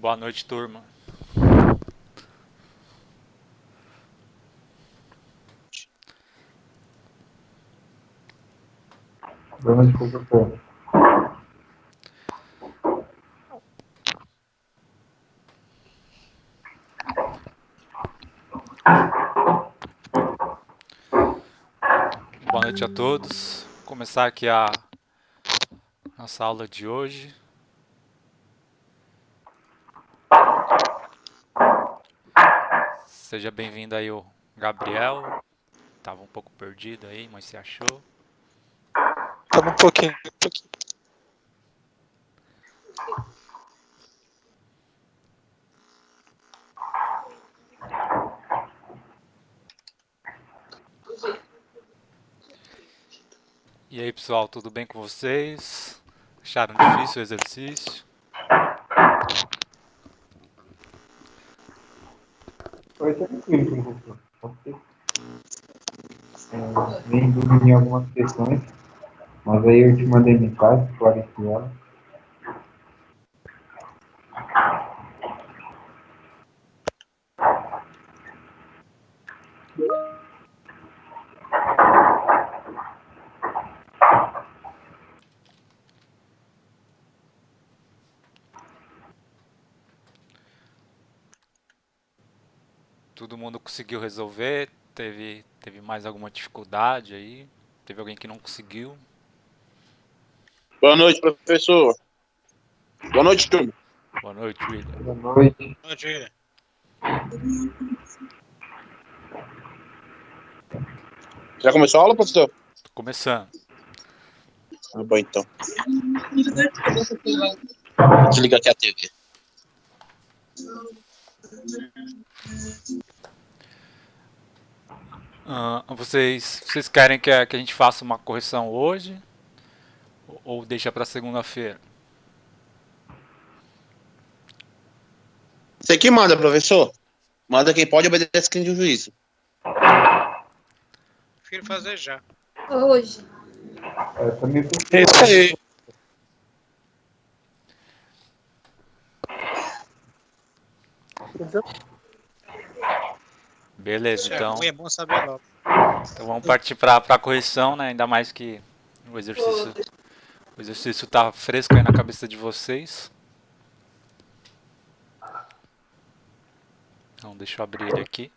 Boa noite, turma. Boa noite, professor. Boa noite a todos. Vou começar aqui a nossa aula de hoje. Seja bem-vindo aí o Gabriel. Tava um pouco perdido aí, mas se achou. Tava um pouquinho. E aí, pessoal, tudo bem com vocês? Acharam difícil o exercício? Foi tranquilo, professor. Nem dúvida em algumas questões, mas aí eu te mandei mensagem, esclareci ela. Todo mundo conseguiu resolver? Teve mais alguma dificuldade aí? Teve alguém que não conseguiu? Boa noite, professor. Boa noite, turma. Boa noite, William. Boa noite. Bom dia. Já começou a aula, professor? Tô começando. Ah, bom, então. Desliga aqui a TV. Vocês querem que a gente faça uma correção hoje? Ou deixa para segunda-feira? Você que manda, professor. Manda quem pode, obedece quem tem juízo. Prefiro fazer já. Hoje. Também É isso aí. Beleza, Se é então. ruim, é bom saber logo. Então vamos partir para a correção, né? Ainda mais que o exercício tá fresco aí na cabeça de vocês. Então deixa eu abrir ele aqui.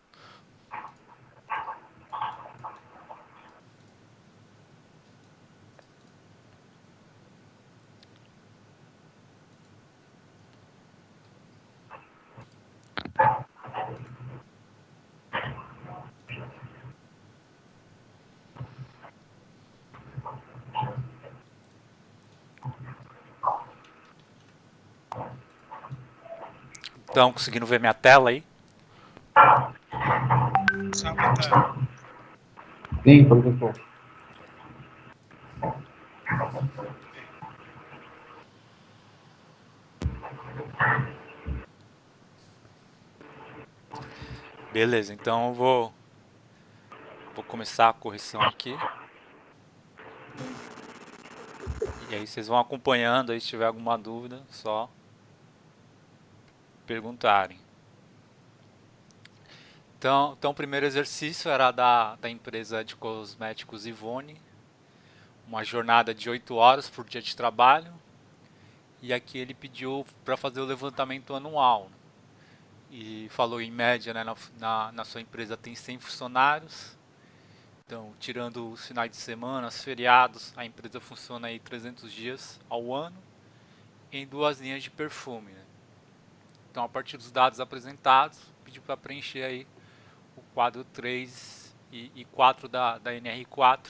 Então, conseguindo ver minha tela aí? Salva tá. Sim, professor. Beleza, então eu vou começar a correção aqui. E aí vocês vão acompanhando aí, se tiver alguma dúvida, só perguntarem. Então o primeiro exercício era da empresa de cosméticos Ivone. Uma jornada de 8 horas por dia de trabalho. E aqui ele pediu para fazer o levantamento anual. E falou em média, né, na sua empresa tem 100 funcionários. Então, tirando os finais de semana, os feriados, a empresa funciona aí 300 dias ao ano em duas linhas de perfume. Né? Então, a partir dos dados apresentados, pediu para preencher aí o quadro 3 e 4 da NR4,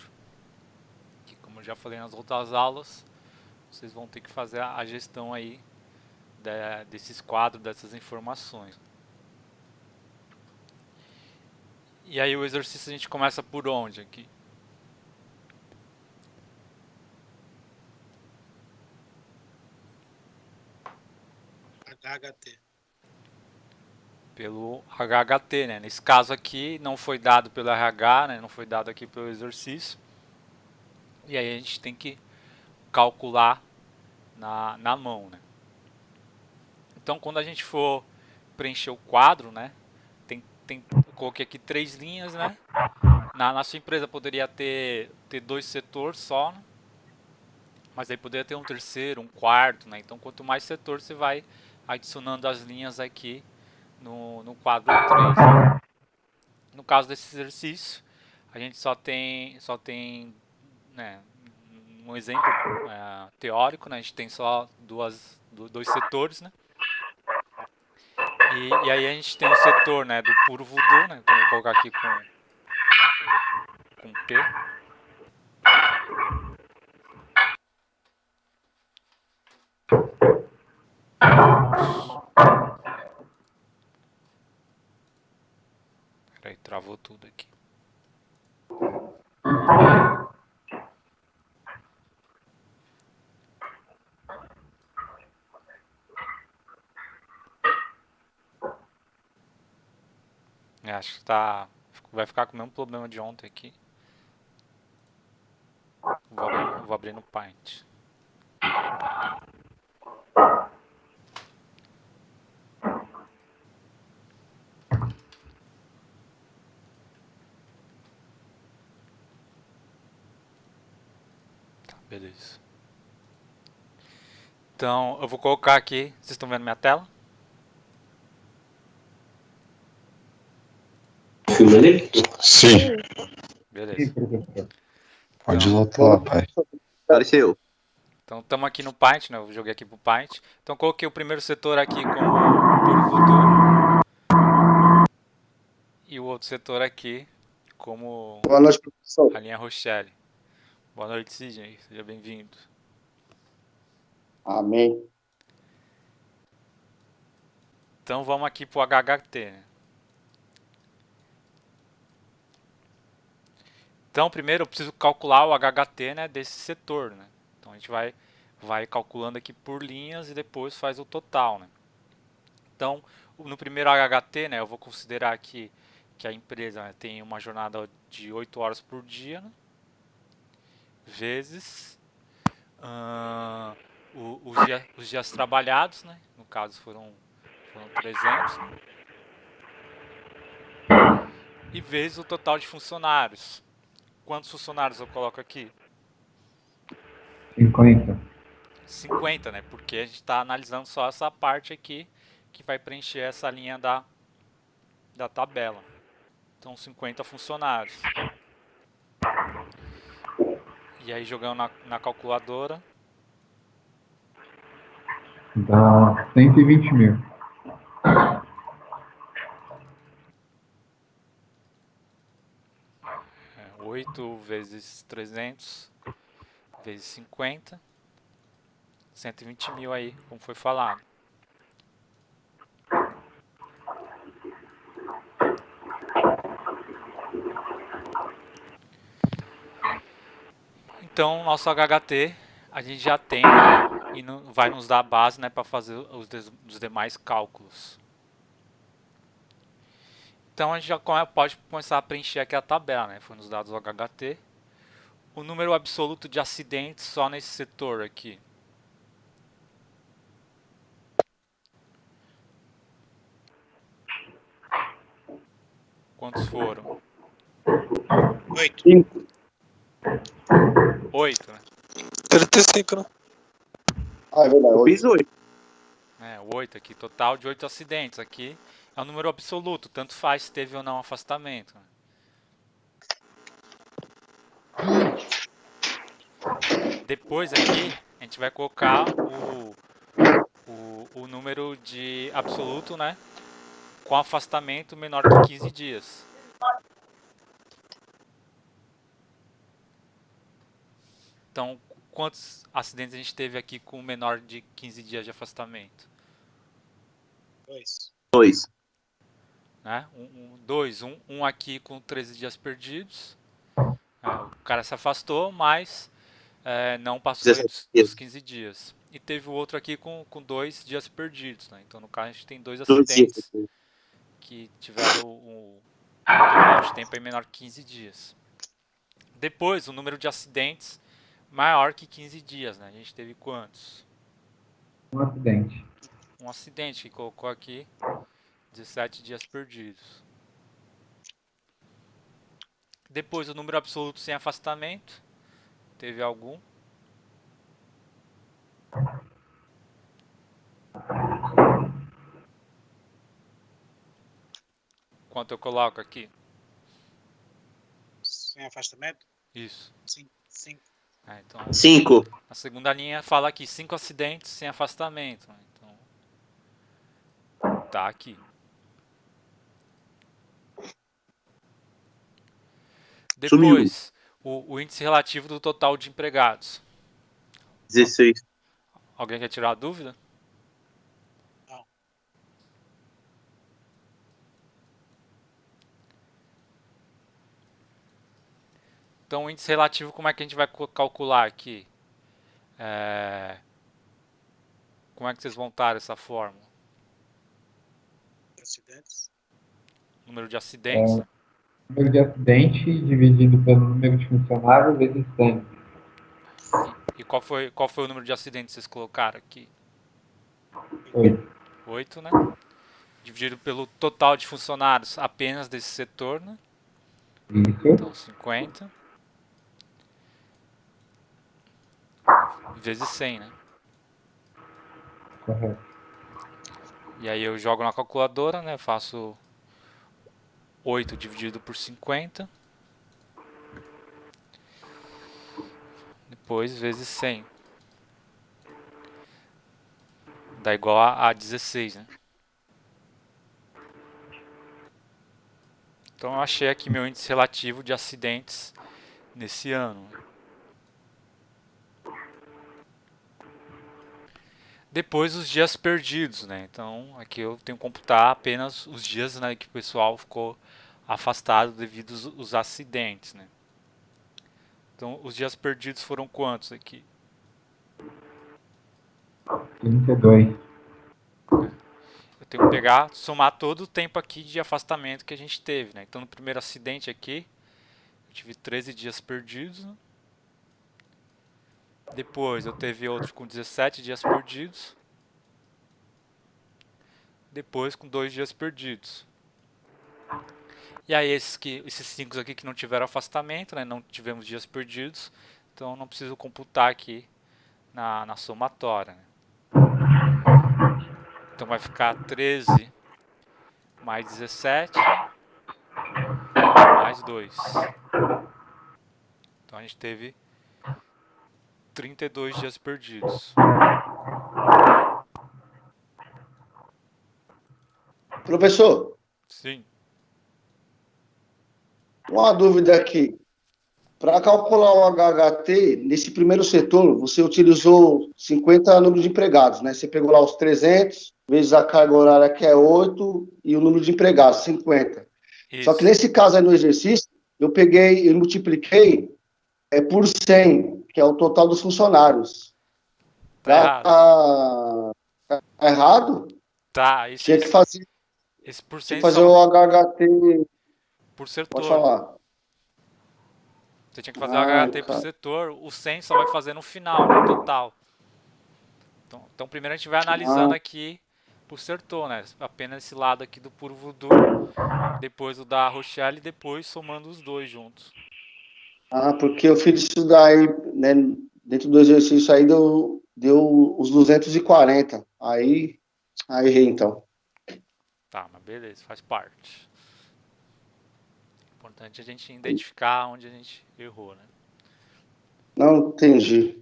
que como eu já falei nas outras aulas, vocês vão ter que fazer a gestão aí desses quadros, dessas informações. E aí o exercício a gente começa por onde aqui? HHT. Pelo HHT, né? Nesse caso aqui não foi dado pelo RH, né? Não foi dado aqui pelo exercício. E aí a gente tem que calcular na mão, né? Então, quando a gente for preencher o quadro, né? Eu coloquei aqui 3 linhas, né? Na sua empresa poderia ter 2 setores só, né? Mas aí poderia ter um terceiro, um quarto, né? Então, quanto mais setor, você vai adicionando as linhas aqui no quadro 3. Né? No caso desse exercício, a gente só tem né, um exemplo teórico, né? A gente tem só dois setores, né? E aí a gente tem o setor, né, do puro voodoo, né? Então vou colocar aqui com P. Peraí, travou tudo aqui. Acho que vai ficar com o mesmo problema de ontem aqui. Vou abrir no Paint. Tá, beleza. Então, eu vou colocar aqui. Vocês estão vendo minha tela? Sim, Beleza. pode Então, lotar lá, pai. Apareceu. então estamos aqui no Paint, né? Eu joguei aqui pro Paint. Então coloquei o primeiro setor aqui como puro voodoo. E o outro setor aqui como Boa noite, professor. a linha Rochelle. Boa noite, Sidney. Seja bem-vindo. Amém. Então vamos aqui pro HHT, né? Então primeiro eu preciso calcular o HHT, né, desse setor, né? Então a gente vai calculando aqui por linhas e depois faz o total, né? Então no primeiro HHT, né, eu vou considerar aqui que a empresa, né, tem uma jornada de 8 horas por dia, né, vezes os dias trabalhados, né? No caso foram 300, né? E vezes o total de funcionários. Quantos funcionários eu coloco aqui? 50. 50, né? Porque a gente está analisando só essa parte aqui que vai preencher essa linha da tabela. Então 50 funcionários. E aí jogando na calculadora. Dá 120 mil. 8 vezes 300 vezes 50. 120 mil aí, como foi falado. Então, nosso HHT a gente já tem, né, e vai nos dar a base, né, para fazer os demais cálculos. Então a gente já pode começar a preencher aqui a tabela, né? Foi nos dados do HHT. O número absoluto de acidentes só nesse setor aqui. Quantos foram? 8. 8, né? 35, né? Ah, é verdade. Eu fiz 8. 8 aqui. Total de 8 acidentes. Aqui é o número absoluto. Tanto faz se teve ou não afastamento. Né? Depois aqui a gente vai colocar o número de absoluto, né? Com afastamento menor que 15 dias. Então, quantos acidentes a gente teve aqui com menor de 15 dias de afastamento? 2. 2. Né? Um aqui com 13 dias perdidos. O cara se afastou, mas não passou dos 15 dias. E teve o outro aqui com 2 dias perdidos. Né? Então, no caso, a gente tem 2 acidentes que tiveram um intervalo de tempo aí menor que 15 dias. Depois, o número de acidentes maior que 15 dias. Né? A gente teve quantos? Um acidente. um acidente que colocou aqui 17 dias perdidos. Depois o número absoluto sem afastamento. Teve algum? Quanto eu coloco aqui? Sem afastamento? Isso. 5. Então, 5. a segunda linha fala aqui 5 acidentes sem afastamento. Então, tá aqui. Depois, o índice relativo do total de empregados. 16. Alguém quer tirar a dúvida? Não. Então, o índice relativo, como é que a gente vai calcular aqui? Como é que vocês montaram essa fórmula? Acidentes. Número de acidentes. Número de acidente dividido pelo número de funcionários vezes 100. E qual foi o número de acidentes que vocês colocaram aqui? 8. 8, né? Dividido pelo total de funcionários apenas desse setor, né? Isso. Então, 50. Vezes 100, né? Correto. E aí eu jogo na calculadora, né? Faço 8 dividido por 50. Depois vezes 100. Dá igual a 16, né? Então eu achei aqui meu índice relativo de acidentes nesse ano. Depois os dias perdidos, né? Então aqui eu tenho que computar apenas os dias, né, que o pessoal ficou afastado devido aos acidentes, né? Então os dias perdidos foram quantos aqui? 32. Eu tenho que pegar, somar todo o tempo aqui de afastamento que a gente teve, né? Então no primeiro acidente aqui, eu tive 13 dias perdidos, né? Depois eu teve outro com 17 dias perdidos. Depois com 2 dias perdidos. E aí esses 5 aqui que não tiveram afastamento, né? Não tivemos dias perdidos. Então não preciso computar aqui na somatória, né? Então vai ficar 13 mais 17 mais 2. Então a gente teve 32 dias perdidos. Professor, Sim. uma dúvida aqui. Para calcular o HHT, nesse primeiro setor, você utilizou 50 números de empregados, né? Você pegou lá os 300, vezes a carga horária, que é 8, e o número de empregados, 50. Isso. Só que nesse caso aí no exercício, eu multipliquei por 100, que é o total dos funcionários. Tá errado. Tá errado? Tá, Tinha que esse por tinha 100 que fazer são o HHT, por pode setor. falar. Você tinha que fazer o HT por setor, o 100 só vai fazer no final, no total. Então primeiro a gente vai analisando aqui por setor, né? Apenas esse lado aqui do Puro Voodoo, depois o da Rochelle e depois somando os dois juntos. Porque eu fiz isso daí, né, dentro do exercício aí deu os 240. Aí errei, então. Tá, mas beleza, faz parte. Importante a gente identificar onde a gente errou, né? Não entendi.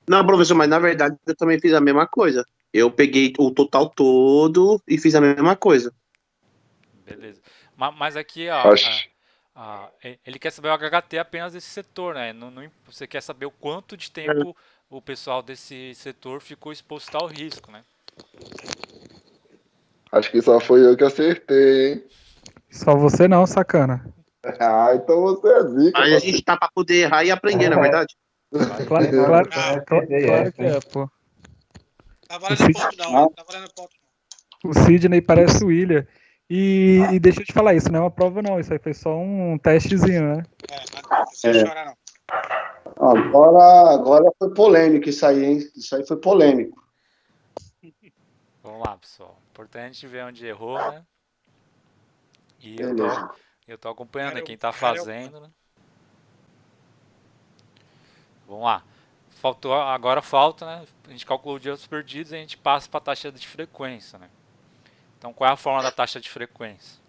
Não, professor, mas na verdade eu também fiz a mesma coisa. Eu peguei o total todo e fiz a mesma coisa. Beleza. Mas aqui, ó, Acho. ele quer saber o HT apenas desse setor, né? Você quer saber o quanto de tempo o pessoal desse setor ficou exposto ao risco, né? Acho que só foi eu que acertei, hein? Só você não, sacana. Então você é zica. Aí a gente tá pra poder errar e aprender, na verdade. Claro que é, pô. Tá valendo ponto não, tá valendo ponto não. O Sidney parece o William. E deixa eu te falar, isso não é uma prova não, isso aí foi só um testezinho, né? Não precisa chorar não. Agora foi polêmico isso aí, hein? Isso aí foi polêmico. Vamos lá, pessoal. Importante ver onde errou, né? E Beleza. eu tô acompanhando, né? Cara, Quem tá cara, fazendo, né? Vamos lá. Agora falta, né? A gente calculou os dias perdidos e a gente passa para a taxa de frequência, né? Então, qual é a forma da taxa de frequência?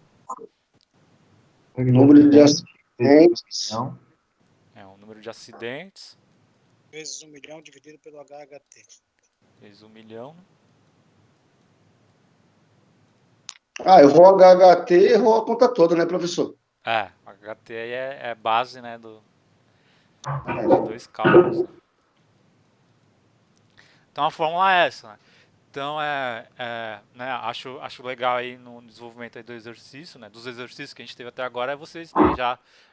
Número de acidentes. Não. É o número de acidentes vezes 1 milhão dividido pelo HHT. vezes 1 milhão, né? Errou o HHT, errou a conta toda, né, professor? O HT aí é base, né, de dois cálculos, né? Então a fórmula é essa, né? Então né, acho legal aí no desenvolvimento aí do exercício, né, dos exercícios que a gente teve até agora, é vocês, né,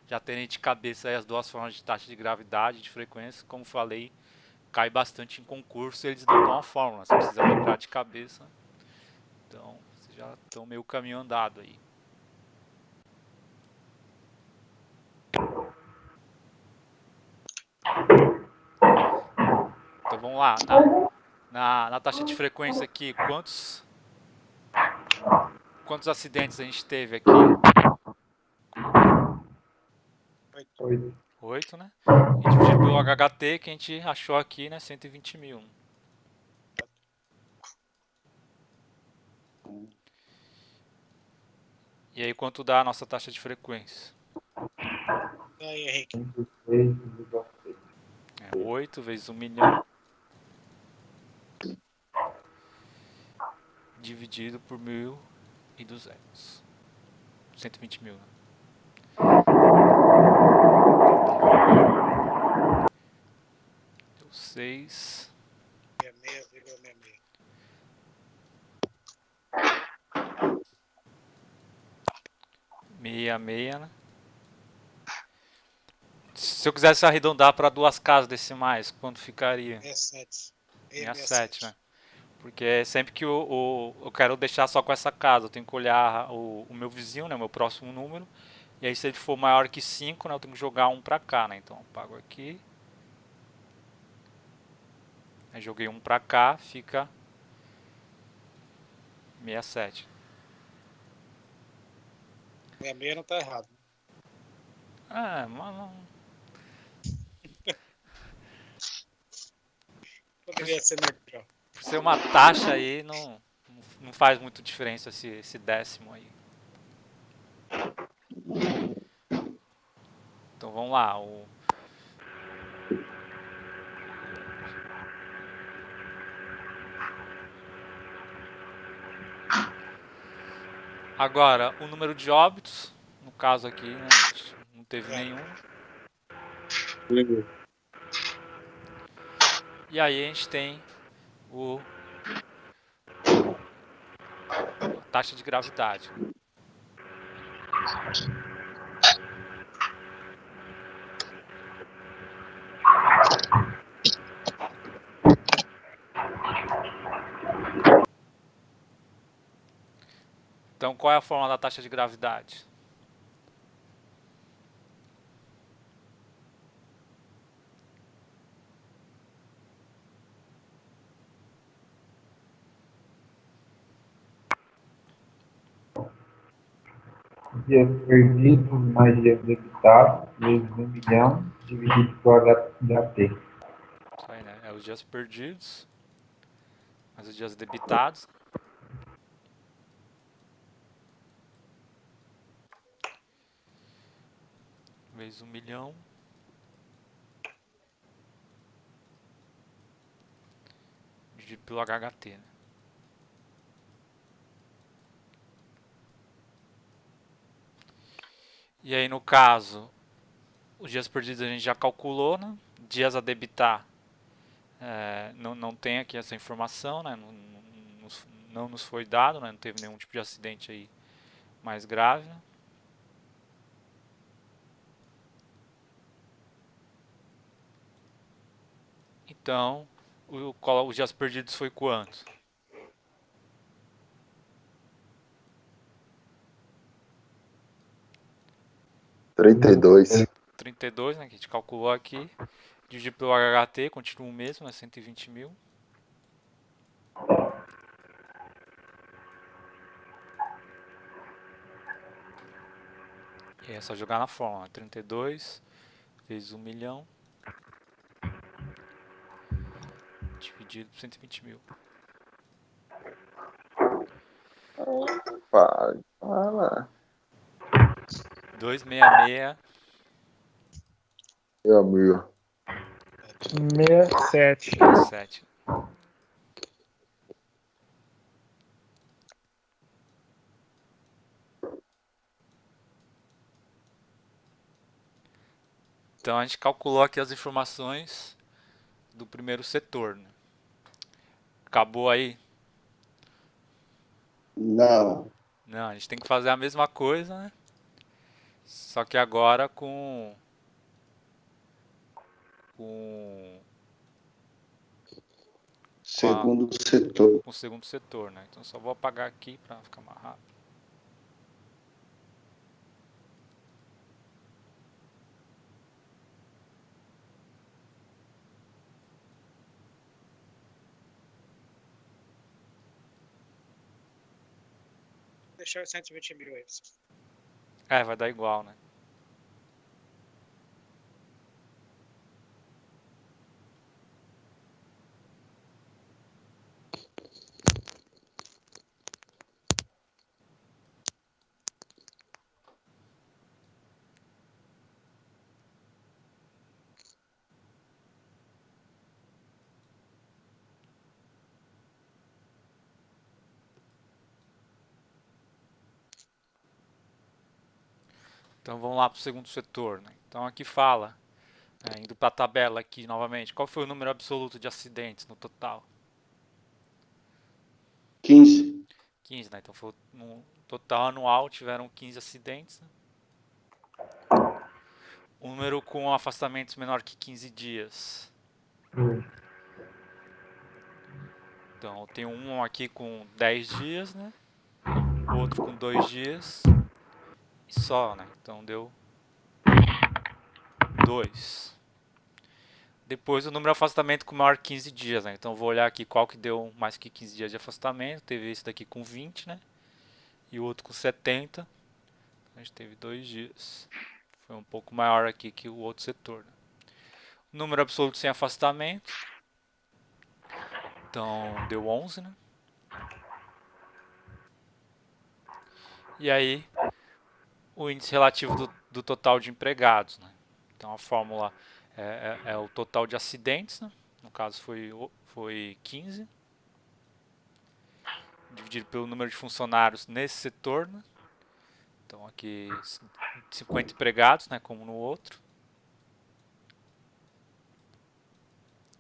já terem de cabeça aí as duas formas de taxa de gravidade e de frequência. Como falei, cai bastante em concurso e eles não dão a fórmula, você precisa lembrar de cabeça. Então vocês já estão meio caminho andado aí. Então vamos lá, na taxa de frequência aqui, quantos acidentes a gente teve aqui? 8. 8, né? E dividido pelo HHT que a gente achou aqui, né? 120 mil. E aí quanto dá a nossa taxa de frequência? Aí, Henrique. 106,6. 8 vezes 1 milhão dividido por 1.200. 120 mil, né? Deu 6. 66,66. Meia, né? Se eu quisesse arredondar para duas casas decimais, quanto ficaria? 67. 67, né? Porque sempre que eu quero deixar só com essa casa, eu tenho que olhar o meu vizinho, né, o meu próximo número. E aí se ele for maior que 5, né, eu tenho que jogar um pra cá, né? Então eu pago aqui. Aí joguei um pra cá, fica 67. 66 não tá errado. Mas não... Poderia ser melhor. Por ser uma taxa aí, não faz muito diferença esse décimo aí. Então vamos lá. Agora, o número de óbitos, no caso aqui, né, não teve nenhum. E aí a gente tem a taxa de gravidade. Então qual é a forma da taxa de gravidade? Dias perdidos mais dias debitados, vezes 1 milhão, dividido por HT. Isso aí, né? É os dias perdidos, mais os dias debitados. Vezes 1 milhão. Dividido pelo HHT, né? E aí no caso, os dias perdidos a gente já calculou, né? Dias a debitar, não tem aqui essa informação, né? Não nos foi dado, né? Não teve nenhum tipo de acidente aí mais grave, né? Então, os dias perdidos foi quanto? 32. 32, né? Que a gente calculou aqui. Dividido pelo HHT, continua o mesmo, né? 120 mil. E aí é só jogar na fórmula. 32 vezes 1 milhão dividido por 120 mil. Fala. 266 Meu amigo. 67. 67. Então a gente calculou aqui as informações do primeiro setor, né? Acabou aí? Não. Não, a gente tem que fazer a mesma coisa, né? Só que agora com Segundo setor. o segundo setor, né? Então só vou apagar aqui para ficar mais rápido. Deixar os 120 mil aí. É, vai dar igual, né? Então vamos lá para o segundo setor, né? Então aqui fala, indo para a tabela aqui novamente, qual foi o número absoluto de acidentes no total? 15. 15, né? Então foi no total anual tiveram 15 acidentes, né? O número com afastamentos menor que 15 dias. Então tem um aqui com 10 dias, né? Outro com 2 dias. E só, né? Então deu 2. Depois o número de afastamento com maior que 15 dias, né? Então vou olhar aqui qual que deu mais que 15 dias de afastamento. Teve esse daqui com 20, né? E o outro com 70. A gente teve 2 dias. Foi um pouco maior aqui que o outro setor, né? Número absoluto sem afastamento. Então deu 11, né? E aí o índice relativo do total de empregados, né? Então a fórmula é o total de acidentes, né? No caso foi 15, dividido pelo número de funcionários nesse setor, né? Então aqui 50 empregados, né, como no outro,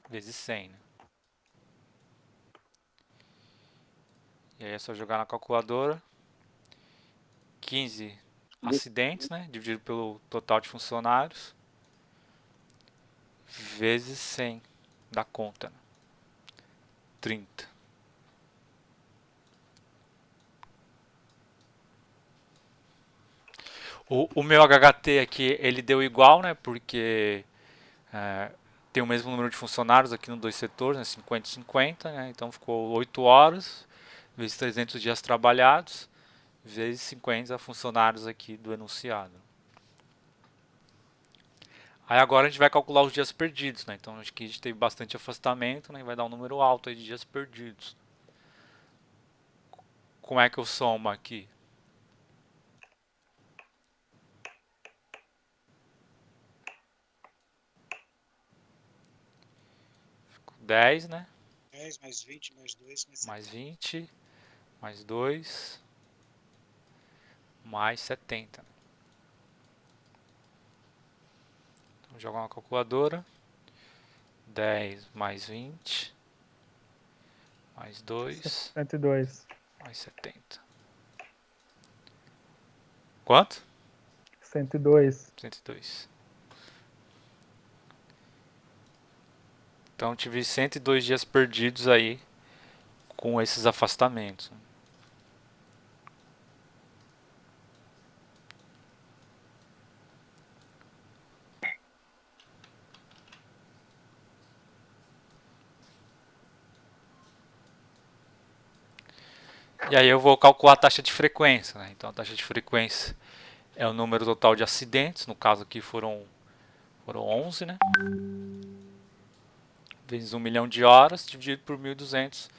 vezes 100, né? E aí é só jogar na calculadora. 15 acidentes, né, dividido pelo total de funcionários, vezes 100 da conta, né? 30. O meu HHT aqui, ele deu igual, né, porque tem o mesmo número de funcionários aqui nos dois setores, né, 50 e 50, né, então ficou 8 horas, vezes 300 dias trabalhados, vezes 50 funcionários aqui do enunciado. Aí agora a gente vai calcular os dias perdidos, né, então acho que a gente teve bastante afastamento, né, e vai dar um número alto aí de dias perdidos. Como é que eu somo aqui? Ficou 10, né? 10 mais 20 mais 2 Mais 20, mais 2, mais 70. Então, jogar uma calculadora. 10 mais 20, mais 2, 102. mais 70. Quanto? 102. 102. Então tive 102 dias perdidos aí com esses afastamentos. E aí eu vou calcular a taxa de frequência, né? Então a taxa de frequência é o número total de acidentes, no caso aqui foram 11, né? Vezes 1 milhão de horas, dividido por 1.200,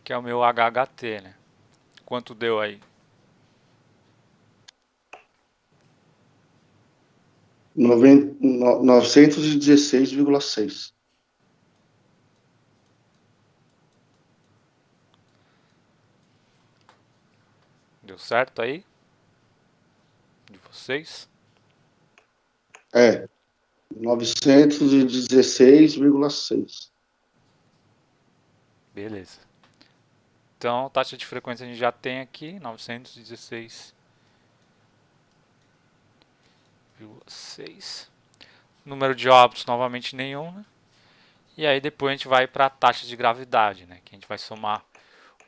que é o meu HHT, né? Quanto deu aí? 916,6. Deu certo aí? De vocês? É, 916,6. Beleza. Então, taxa de frequência a gente já tem aqui, 916,6. Número de óbitos, novamente nenhum, né? E aí depois a gente vai para a taxa de gravidade, né? Que a gente vai somar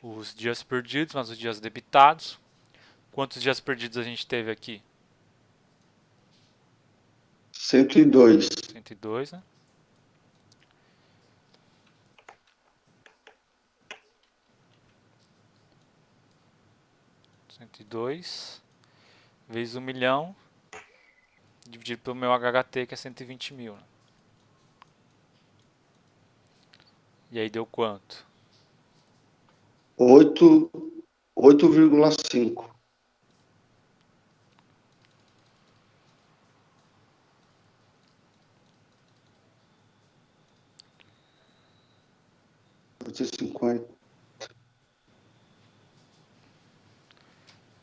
os dias perdidos mais os dias debitados. Quantos dias perdidos a gente teve aqui? 102. 102, né? Vezes 1 milhão, dividido pelo meu HHT, que é 120 mil. Né? E aí deu quanto? 8,5.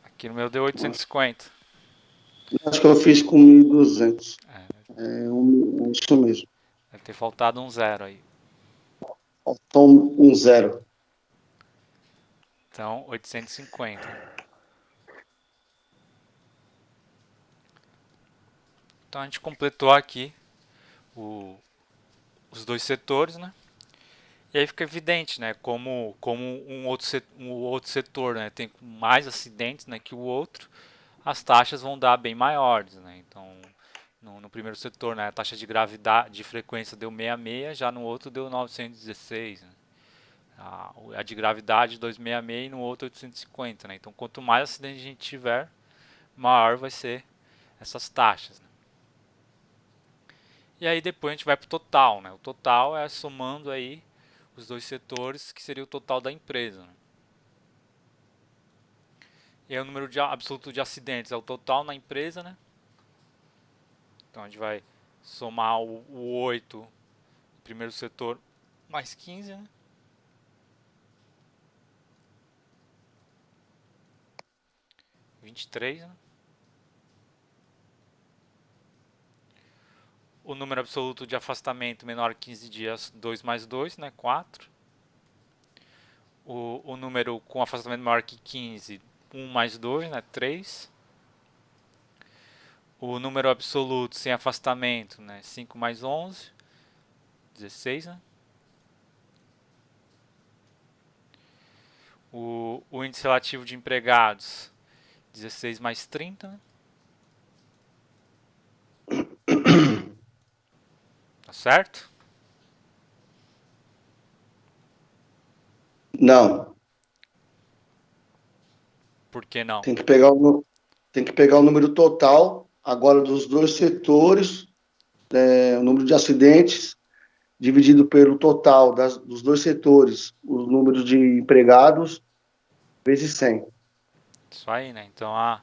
Aqui no meu deu 850. Acho que eu fiz com 1.200. É, É isso mesmo. deve ter faltado um zero aí. Faltou um zero. Então, 850. Então a gente completou aqui os dois setores, né? E aí fica evidente, né, como um outro setor, né, tem mais acidentes, né, que o outro, as taxas vão dar bem maiores, né? Então, no primeiro setor, né, a taxa de gravidade, de frequência deu 66, já no outro deu 916, né? A de gravidade 266 e no outro 850, né? Então, quanto mais acidente a gente tiver, maior vai ser essas taxas, né? E aí depois a gente vai para o total, né? O total é somando aí os dois setores, que seria o total da empresa. Né? E aí o número absoluto de acidentes é o total na empresa, né? Então a gente vai somar o 8 no primeiro setor mais 15, né? — 23, né? O número absoluto de afastamento menor que 15 dias, 2 mais 2, né? 4. O número com afastamento maior que 15, 1 mais 2, né? 3. O número absoluto sem afastamento, né? 5 mais 11, 16, né? O índice relativo de empregados, 16 mais 30, né? Tá certo? Não. Por que não? Tem que pegar o número total agora dos dois setores, o número de acidentes, dividido pelo total dos dois setores, os números de empregados, vezes 100. Isso aí, né? Então a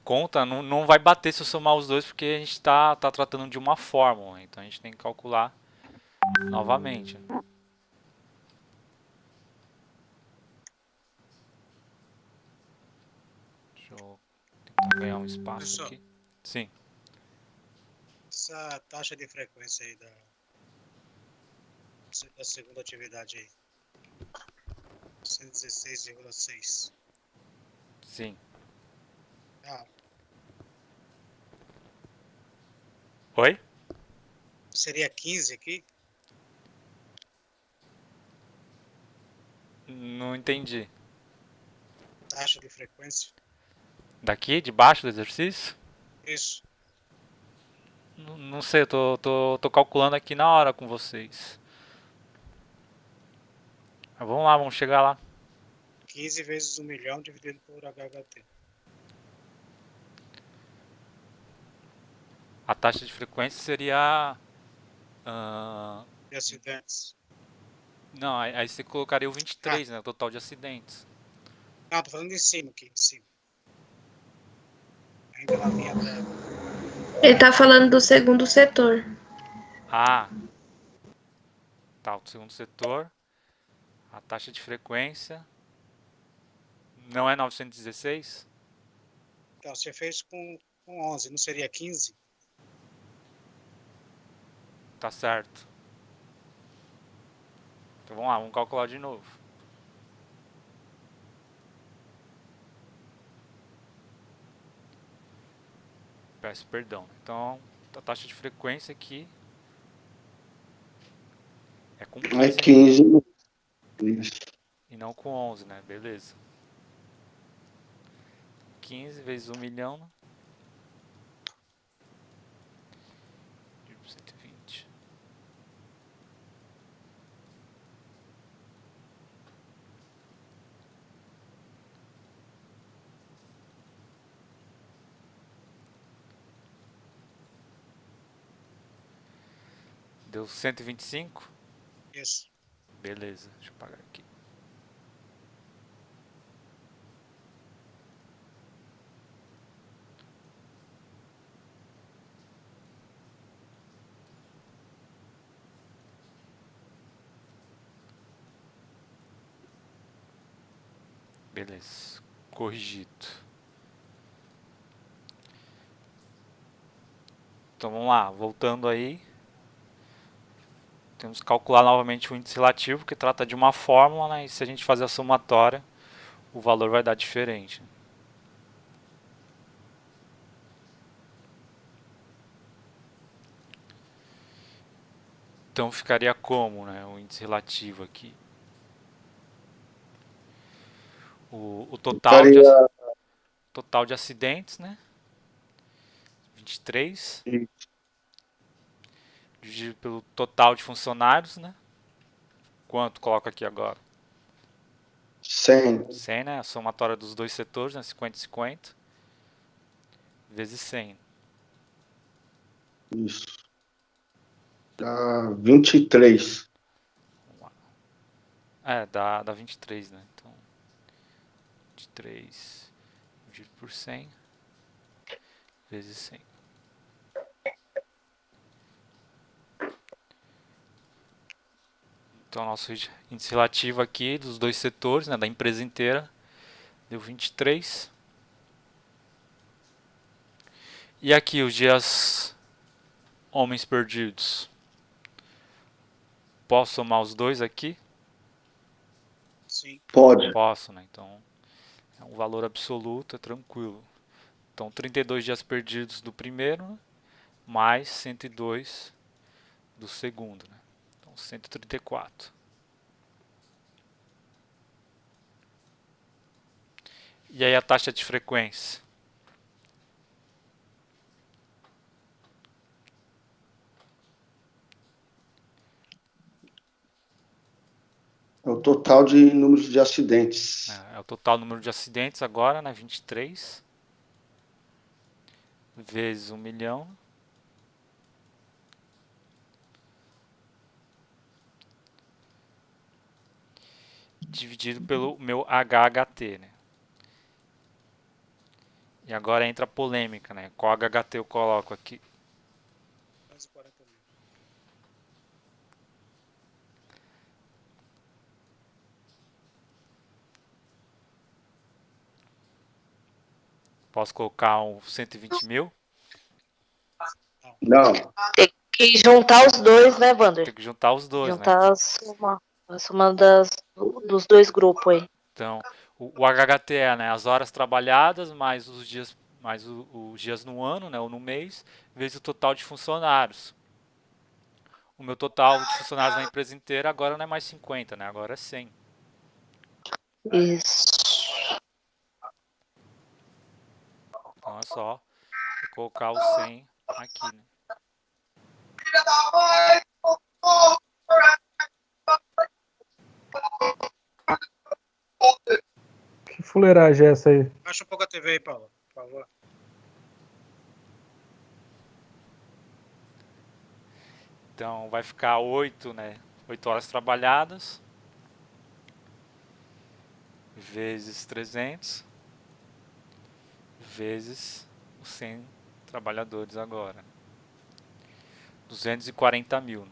conta não vai bater se eu somar os dois, porque a gente tá tratando de uma fórmula. Então a gente tem que calcular novamente. Deixa eu tentar ganhar um espaço Professor, aqui. Sim. essa taxa de frequência aí da segunda atividade aí, 116,6. Sim. Ah, Oi? seria 15 aqui? Não entendi. Taxa de frequência? Daqui, debaixo do exercício? Isso. Não sei, eu tô calculando aqui na hora com vocês. Mas vamos lá, vamos chegar lá. 15 vezes 1 milhão dividido por HHT. A taxa de frequência seria... ah, De acidentes. não, aí você colocaria o 23, né? O total de acidentes. Não, tô falando em cima aqui, em cima. Ainda na linha da... Ele tá falando do segundo setor. Ah, tá, o segundo setor. A taxa de frequência não é 916? Então, você fez com 11, não seria 15? Tá certo. Então vamos lá, vamos calcular de novo. Peço perdão. Então, a taxa de frequência aqui é com 15, É 15. Isso. e não com 11, né? Beleza. 15 vezes 1 milhão, né? Dividido por 120. Deu 125? Isso. Beleza, deixa eu pagar aqui. Beleza, corrigido. Então vamos lá, voltando aí. Temos que calcular novamente o índice relativo, que trata de uma fórmula, né? E se a gente fazer a somatória, o valor vai dar diferente. Então ficaria como, né, o índice relativo aqui? O total de acidentes, né? 23, dividido pelo total de funcionários, né? Quanto coloca aqui agora? 100. 100, né? A somatória dos dois setores, né? 50 e 50. Vezes 100. Isso. Dá 23. É, dá 23, né? Então, 23 dividido por 100 vezes 100. Então, nosso índice relativo aqui dos dois setores, né, da empresa inteira, deu 23. E aqui os dias homens perdidos. Posso somar os dois aqui? Sim. Pode. Posso, né? Então, é um valor absoluto, é tranquilo. Então, 32 dias perdidos do primeiro, né, mais 102 do segundo, né? Então, 134. E aí a taxa de frequência? É o total de números de acidentes. É o total número de acidentes agora, né? 23 vezes 1 milhão. Dividido pelo meu HHT, né? E agora entra a polêmica, né? Qual HHT eu coloco aqui? Quase 40 mil. Posso colocar um 120 mil? Não. Tem que juntar os dois, né, Wander? Tem que juntar os dois, né? Juntar a soma dos dois grupos aí. Então, o HHT é, né, as horas trabalhadas mais os dias, os dias no ano, né, ou no mês, vezes o total de funcionários. O meu total de funcionários na empresa inteira agora não é mais 50, né? Agora é 100. Isso. Então é só eu colocar o 100 aqui, né? fuleiragem é essa aí? Baixa um pouco a TV aí, Paulo, por favor. Então vai ficar 8, né? 8 horas trabalhadas vezes 300 vezes os 100 trabalhadores agora. 240 mil.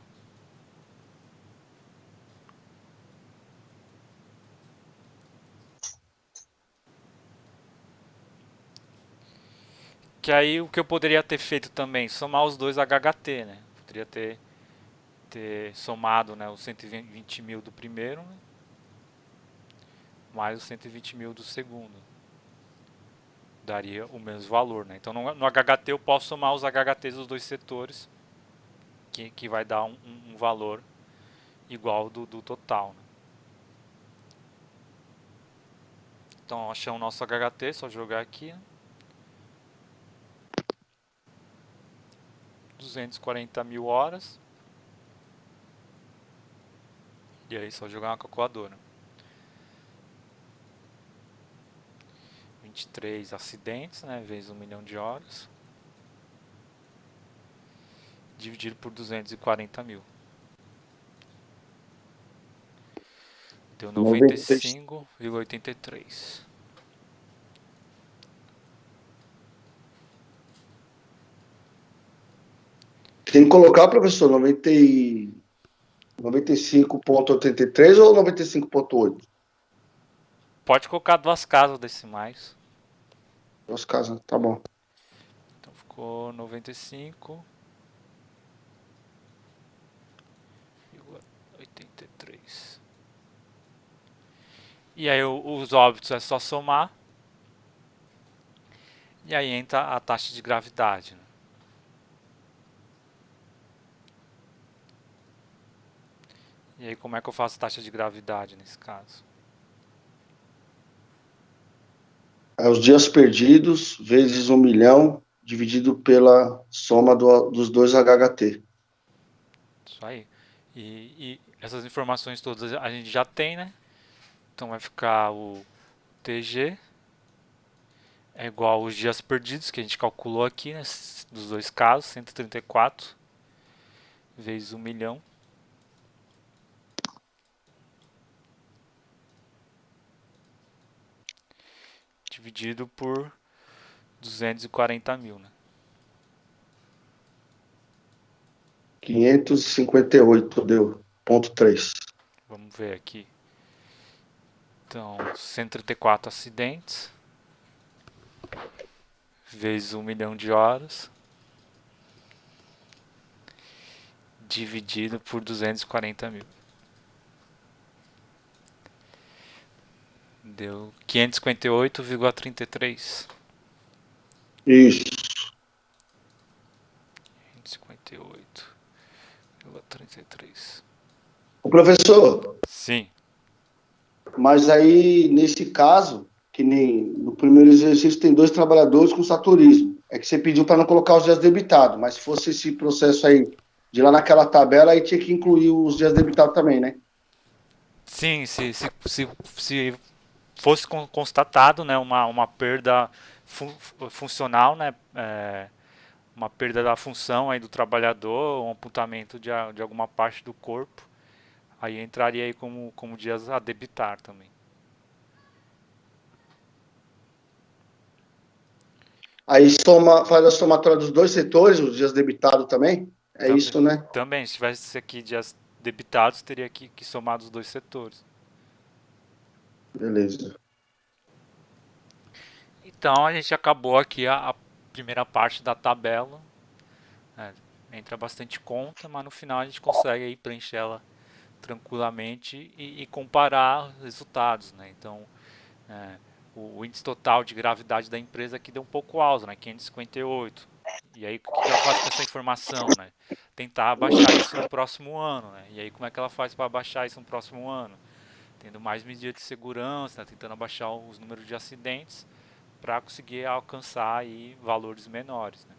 Que aí o que eu poderia ter feito também, somar os dois HHT, né? Poderia ter somado, né, os 120 mil do primeiro, né, mais os 120 mil do segundo. Daria o mesmo valor, né? Então no HHT eu posso somar os HHTs dos dois setores, que vai dar um valor igual do total, né? Então achamos o nosso HHT, só jogar aqui, né? 240 mil horas. E aí só jogar uma calculadora. 23 acidentes, né, vezes 1 milhão de horas, dividido por 240 mil. Deu 95,83. Tem que colocar, professor, 95,83 ou 95,8? Pode colocar duas casas decimais. Duas casas, tá bom. Então ficou 95,83. E aí os óbitos é só somar. E aí entra a taxa de gravidade, né? E aí como é que eu faço taxa de gravidade nesse caso? É os dias perdidos vezes 1 milhão dividido pela soma dos dois HHT. Isso aí. E essas informações todas a gente já tem, né? Então vai ficar o TG é igual aos dias perdidos que a gente calculou aqui, né? Dos dois casos, 134 vezes 1 milhão. Dividido por 240 mil, né? 558 deu, ponto 3. Vamos ver aqui. Então, 134 acidentes vezes 1 milhão de horas dividido por 240 mil. Deu 558,33. Isso. 558,33. O professor, Sim. mas aí, nesse caso, que nem no primeiro exercício tem 2 trabalhadores com saturismo. É que você pediu para não colocar os dias debitados, mas se fosse esse processo aí, de lá naquela tabela, aí tinha que incluir os dias debitados também, né? Sim, se fosse constatado, né, uma perda funcional, né, uma perda da função aí do trabalhador, um amputamento de alguma parte do corpo, aí entraria aí como dias a debitar também. Aí faz a somatória dos 2 setores, os dias debitados também? É Também, isso, né? também, se tivesse aqui dias debitados, teria que somar dos 2 setores. Beleza. Então a gente acabou aqui a primeira parte da tabela. Entra bastante conta, mas no final a gente consegue aí preencher ela tranquilamente e comparar os resultados, né? Então o índice total de gravidade da empresa aqui deu um pouco alto, né? 558. E aí o que ela faz com essa informação, né? Tentar abaixar isso no próximo ano, né? E aí como é que ela faz para abaixar isso no próximo ano? Tendo mais medidas de segurança, né? Tentando abaixar os números de acidentes para conseguir alcançar aí valores menores, né?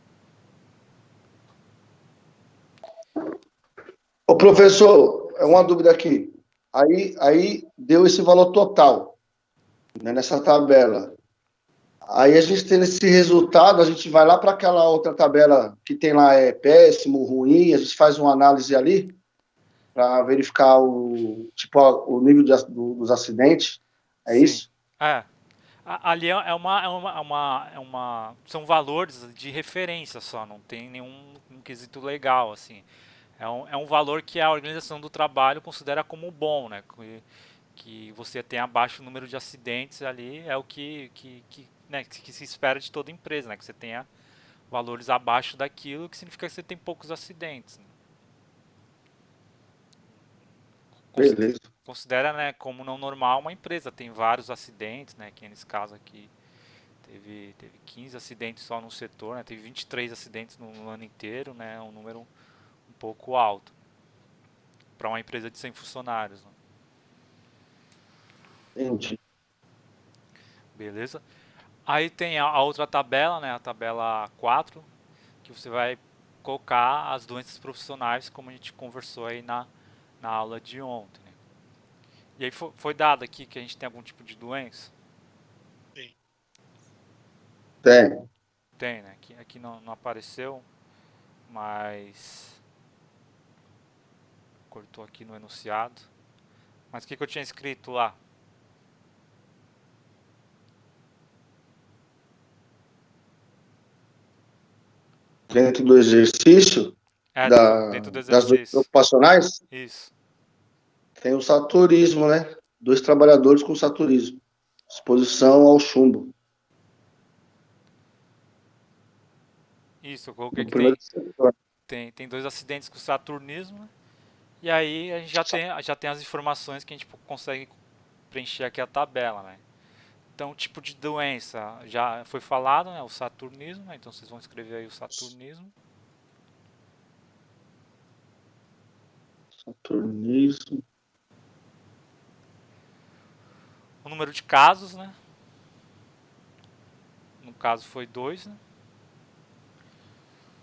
Ô, professor, é uma dúvida aqui. Aí deu esse valor total. né, nessa tabela. Aí a gente tendo esse resultado, a gente vai lá para aquela outra tabela que tem lá, péssimo, ruim, a gente faz uma análise ali para verificar o nível dos acidentes. É Sim. isso? É. Ali são valores de referência só, não tem nenhum quesito legal, assim. É um valor que a organização do trabalho considera como bom, né? Que você tem abaixo o número de acidentes ali, é o né, que se espera de toda empresa, né? Que você tenha valores abaixo daquilo, que significa que você tem poucos acidentes, né? Beleza. Considera, né, como não normal uma empresa, tem vários acidentes, né? Que nesse caso aqui teve 15 acidentes só no setor, né? Teve 23 acidentes no ano inteiro, né? Um número um pouco alto para uma empresa de 100 funcionários, né? Entendi. Beleza? Aí tem a outra tabela, né? A tabela 4, que você vai colocar as doenças profissionais, como a gente conversou aí na aula de ontem, né? E aí foi dado aqui que a gente tem algum tipo de doença? Sim. Tem. Tem, né? Aqui não apareceu, mas cortou aqui no enunciado. Mas o que eu tinha escrito lá? Dentro do exercício É, dentro do das doenças exercício. ocupacionais, Isso. tem o saturismo, né? 2 trabalhadores com saturismo. Exposição ao chumbo. Isso, eu coloquei No que primeiro setor. tem 2 acidentes com saturnismo, né? E aí a gente já tem as informações que a gente consegue preencher aqui a tabela, né? Então, tipo de doença já foi falado, né? O saturnismo, né? Então vocês vão escrever aí o saturnismo. Saturnismo. O número de casos, né? No caso foi 2, né?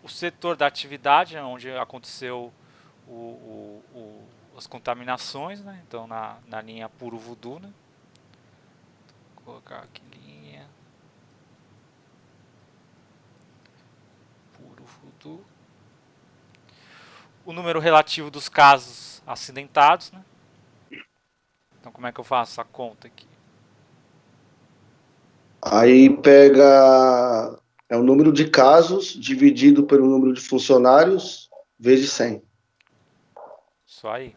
O setor da atividade, né? Onde aconteceu as contaminações, né? Então na linha puro voodoo, né? Vou colocar aqui linha puro voodoo. O número relativo dos casos acidentados, né? Então como é que eu faço a conta aqui? Aí pega o número de casos dividido pelo número de funcionários vezes 100. Só aí.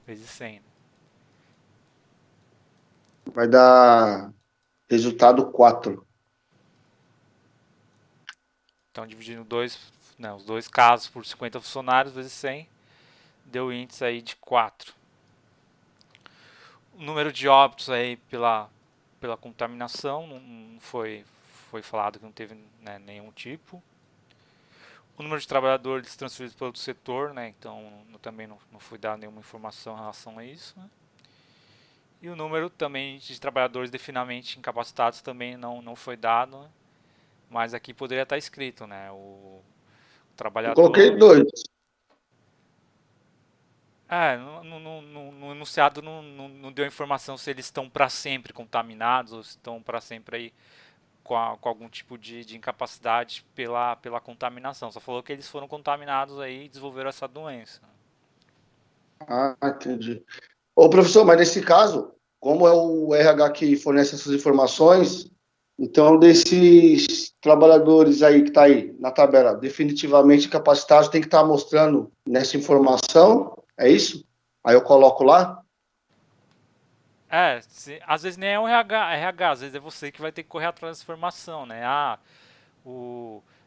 Vezes 100, né? Vai dar resultado 4. Então dividindo os dois casos por 50 funcionários vezes 100, deu índice aí de 4. O número de óbitos aí pela contaminação não foi falado que não teve, né, nenhum tipo. O número de trabalhadores transferidos para outro setor, né, então também não foi dada nenhuma informação em relação a isso, né. E o número também de trabalhadores devidamente incapacitados também não foi dado, né, mas aqui poderia estar escrito, né, o Eu coloquei trabalhador. 2. No enunciado não deu informação se eles estão para sempre contaminados ou se estão para sempre aí com algum tipo de incapacidade pela contaminação. Só falou que eles foram contaminados aí e desenvolveram essa doença. Ah, entendi. Ô, professor, mas nesse caso, como é o RH que fornece essas informações, então desses trabalhadores aí que está aí na tabela, definitivamente capacitados, tem que estar mostrando nessa informação, é isso? Aí eu coloco lá? Às vezes nem é o RH, às vezes é você que vai ter que correr atrás dessa informação, né?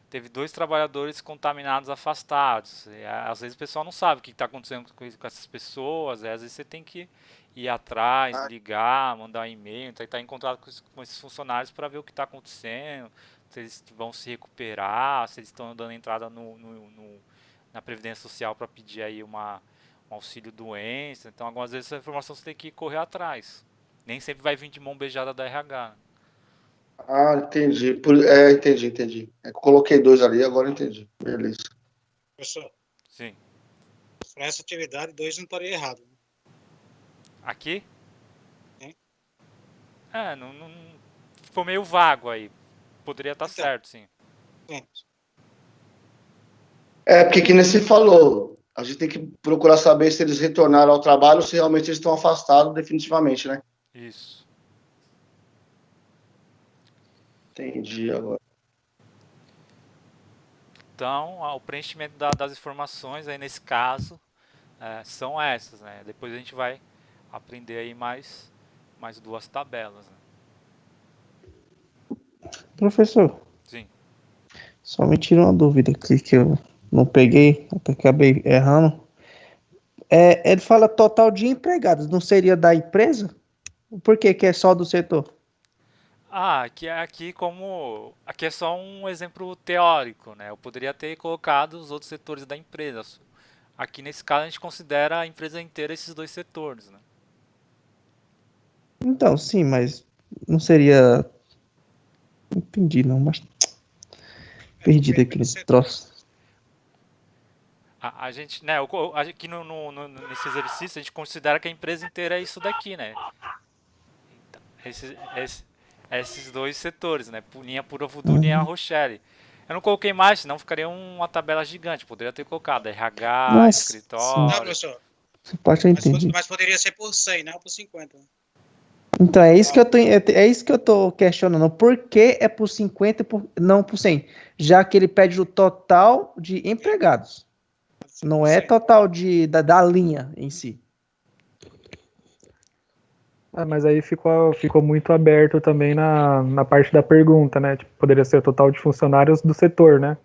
Teve 2 trabalhadores contaminados afastados. Às vezes o pessoal não sabe o que está acontecendo com essas pessoas, às vezes você tem que ir atrás, Ah, ligar, mandar um e-mail, tentar em contato com esses funcionários para ver o que está acontecendo, se eles vão se recuperar, se eles estão dando entrada na Previdência Social para pedir aí um auxílio doença. Então, algumas vezes essa informação você tem que correr atrás. Nem sempre vai vir de mão beijada da RH. entendi. Entendi. É que eu coloquei 2 ali, agora eu entendi. Beleza. Professor, Sim. para essa atividade, 2 não estaria errado, né? Aqui? Hein? Ficou meio vago aí. Poderia estar Então. certo, sim. Porque que nem você falou, a gente tem que procurar saber se eles retornaram ao trabalho ou se realmente eles estão afastados definitivamente, né? Isso. Entendi agora. Então, o preenchimento das informações aí nesse caso são essas, né? Depois a gente vai aprender aí mais duas tabelas, né? Professor, Sim. só me tira uma dúvida aqui que eu não peguei, até acabei errando. Ele fala total de empregados, não seria da empresa? Por que que é só do setor? Aqui é só um exemplo teórico, né? Eu poderia ter colocado os outros setores da empresa. Aqui nesse caso a gente considera a empresa inteira esses dois setores, né? Então, sim, mas não seria... Não entendi não, mas... Perdi daquele troço. A gente, né, aqui nesse exercício a gente considera que a empresa inteira é isso daqui, né? Então, esses dois setores, né? Linha Pura Voodoo, linha Rochelle. Eu não coloquei mais, senão ficaria uma tabela gigante. Poderia ter colocado RH, Nossa, Não, escritório. professor. essa parte eu entendi. Mas poderia ser por 100, não por 50. Então, é isso que eu tô questionando. Por que é por 50 e não por 100? Já que ele pede o total de empregados. Não é total da linha em si. Mas aí ficou muito aberto também na parte da pergunta, né? Tipo, poderia ser o total de funcionários do setor, né?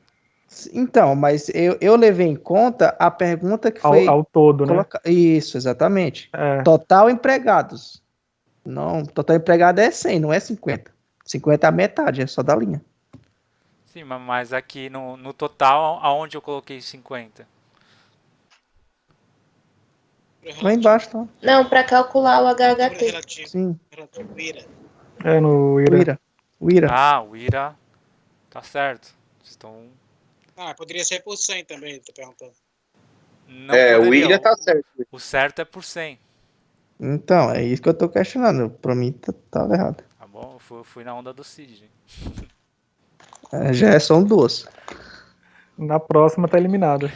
Então, mas eu levei em conta a pergunta que foi... Ao todo, né? Isso, exatamente. É. Total empregados. Não, total empregado é 100, não é 50. 50 é a metade, é só da linha. Sim, mas aqui no total, aonde eu coloquei 50? Lá embaixo, tá? Não, para calcular o HHT. Relativo. Sim. Relativo, IRA. No IRA. O IRA. O IRA tá certo. Estão... Poderia ser por 100 também, tô perguntando. Não poderia. O IRA tá certo. O certo é por 100. Então, é isso que eu tô questionando. Pra mim, tava errado. Tá bom? Eu fui na onda do Cid. Já são duas. Na próxima tá eliminada.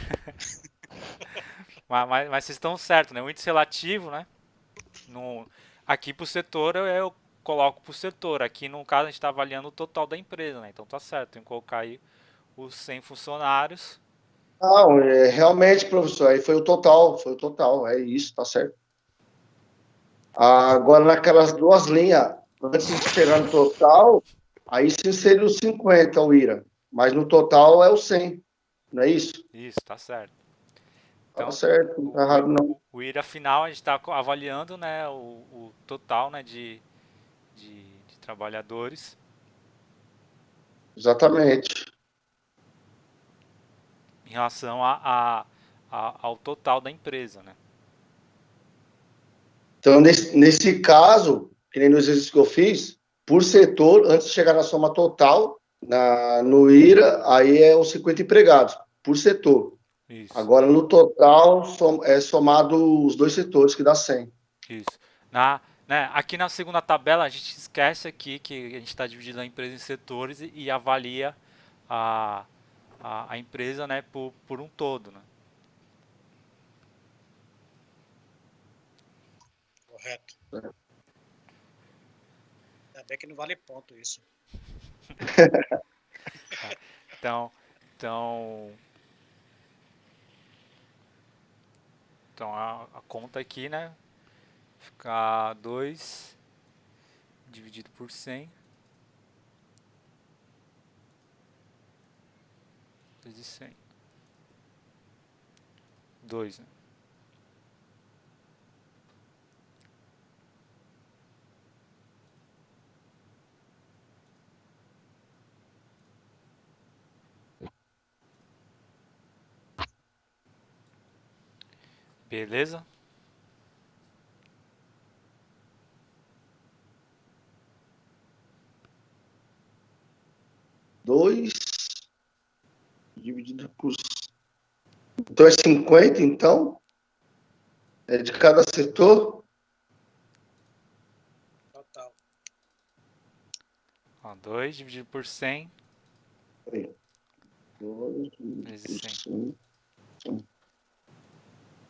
Mas vocês estão certos, né? O índice relativo, né? Aqui pro setor eu coloco pro setor. Aqui no caso a gente está avaliando o total da empresa, né? Então tá certo. Tem que colocar aí os 100 funcionários. Não, realmente, professor, aí foi o total, é isso, tá certo. Agora, naquelas duas linhas, antes de chegar no total, aí sim seria os 50, o IRA, mas no total é o 100, não é isso? Isso, tá certo. Então, Tá certo, não tá errado não. O IRA final a gente está avaliando, né, o total, né, de trabalhadores. Exatamente. Em relação ao total da empresa, né? Então, nesse caso, que nem no exercício que eu fiz, por setor, antes de chegar na soma total, no IRA, aí é os 50 empregados, por setor. Isso. Agora, no total, é somado os dois setores, que dá 100. Isso. Aqui na segunda tabela, a gente esquece aqui que a gente está dividindo a empresa em setores e avalia a empresa, né, por um todo, né? Correto. Ainda bem que não vale ponto isso. Então a conta aqui, né, fica 2 dividido por 100 vezes 100. 2, né? Beleza? Dois dividido por... Então, é 50, então? É de cada setor? Total. Ó, 2 dividido por 100 Peraí. 2 vezes por 100. 100.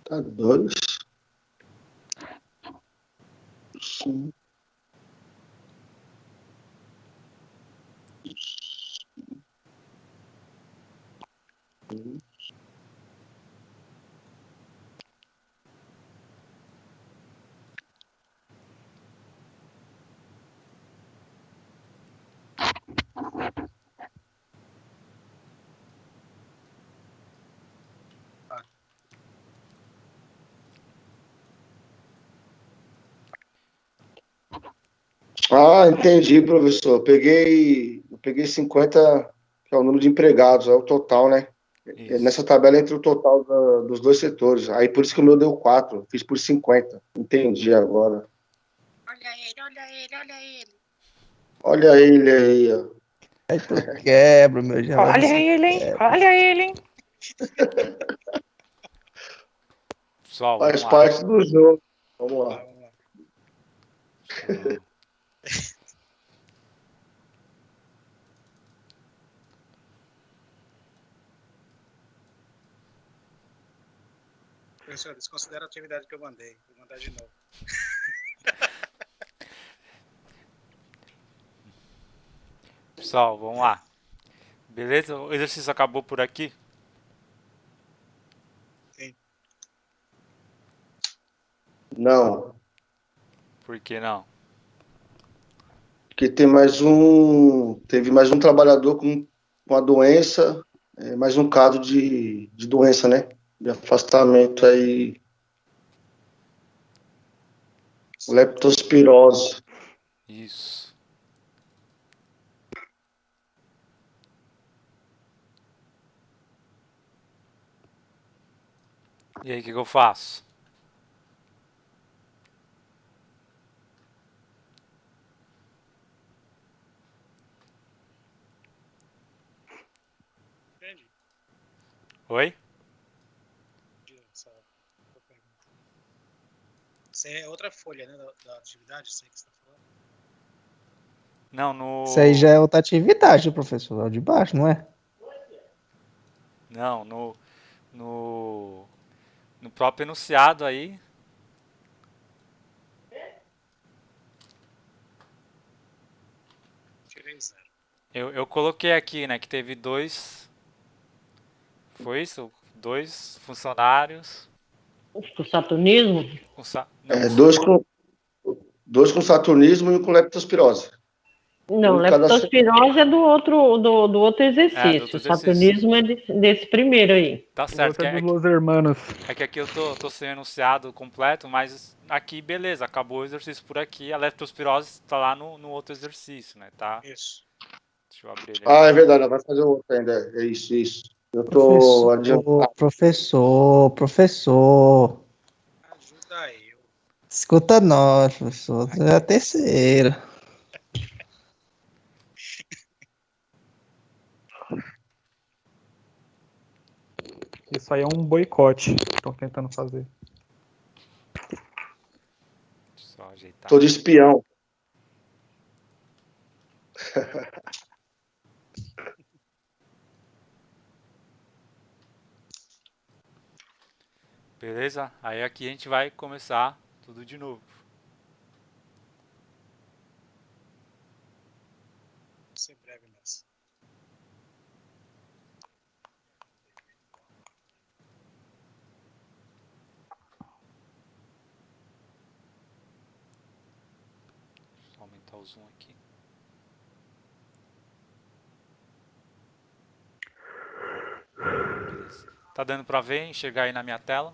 Tá 2. 100. Ah, entendi, professor. Eu peguei 50, que é o número de empregados, é o total, né? Nessa Isso. tabela entra o total dos dois setores. Aí por isso que o meu deu 4. Fiz por 50. Entendi agora. Olha ele, olha ele, olha ele. Olha ele aí, ó. Aí tu quebra, meu Gelé. Olha Você ele, hein? quebra. Olha ele, hein? Pessoal, vamos Faz lá. parte do jogo. Vamos Vamos lá, lá. vamos lá. Deixa eu- Professor, desconsidera a atividade que eu mandei. Vou mandar de novo. Pessoal, vamos lá. Beleza? O exercício acabou por aqui? Sim. Não. Por que não? Porque teve mais um trabalhador com a doença, mais um caso de doença, né? De afastamento aí, leptospirose. Isso. E aí, o que eu faço? Entendi. Oi? Entendi essa pergunta. Isso é outra folha, né, da atividade, isso aí que você está falando. Não, Isso aí já é outra atividade, professor. É o de baixo, não é? Não, no próprio enunciado aí. Tirei 0. Eu coloquei aqui, né, que teve dois. Foi isso? Dois funcionários. O saturnismo? Não, Dois com saturnismo e um com leptospirose. Não, Um de cada leptospirose é do outro do exercício. outro O exercício. saturnismo é desse primeiro aí. Tá O certo. outro é dos Los Hermanos. É que aqui eu tô sem o enunciado completo, mas aqui, beleza, acabou o exercício por aqui. A leptospirose tá lá no outro exercício, né? Tá? Isso. Deixa eu abrir ele Ah, aqui. é verdade, vai fazer outro ainda. É isso, isso. Eu tô Professor, adiantado. professor. Ajuda eu. Escuta nós, professor. É a terceira. Isso aí é um boicote que estão tentando fazer. Deixa eu só ajeitar Tô de aqui. espião. Beleza? Aí aqui a gente vai começar tudo de novo. Vou ser breve nessa. Deixa eu aumentar o zoom aqui. Beleza. Tá dando pra ver, enxergar aí na minha tela?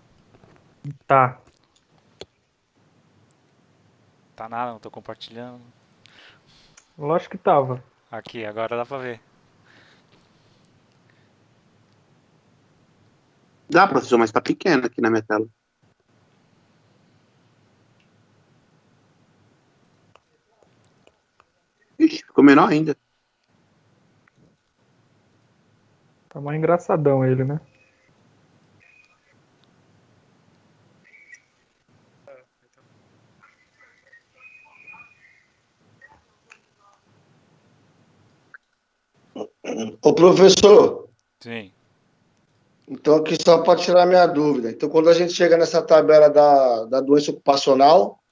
Tá. Tá nada, não tô compartilhando. Lógico que tava. Aqui, agora dá pra ver. Dá, professor, mas tá pequeno aqui na minha tela. Ixi, ficou menor ainda. Tá mais engraçadão ele, né? Ô, professor, Sim. então aqui só para tirar minha dúvida. Então, quando a gente chega nessa tabela da doença ocupacional,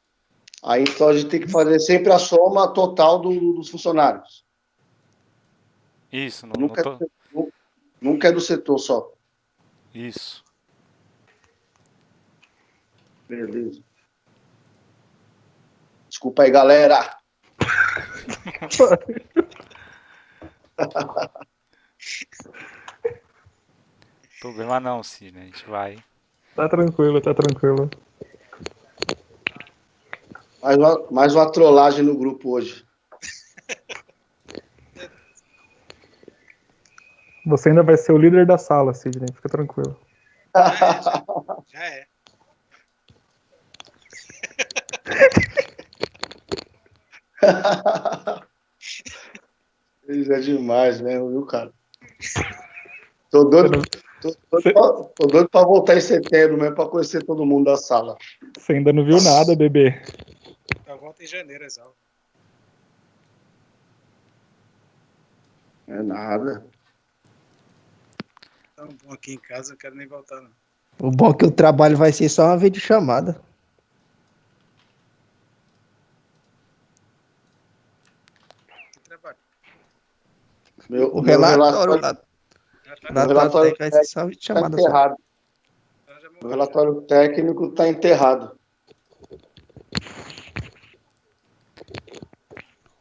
aí então a gente tem que fazer sempre a soma total dos funcionários. Isso, Nunca, nunca é do setor só. isso. Beleza. Desculpa aí, galera. Problema não, Cine. A gente vai. Tá tranquilo, tá tranquilo. Mais uma trollagem no grupo hoje. Você ainda vai ser o líder da sala, Sidney, fica tranquilo. Já é. Isso é demais mesmo, viu, cara? Tô doido pra voltar em setembro mesmo, pra conhecer todo mundo da sala. Você ainda não viu nada, bebê. Eu volto em janeiro, as aulas. É nada. Tão bom aqui em casa, não quero nem voltar, não. O bom é que o trabalho vai ser só uma vez de chamada. Que trabalho. O relatório técnico vai ser só uma vez de tá chamada. Só. enterrado. O relatório técnico tá enterrado.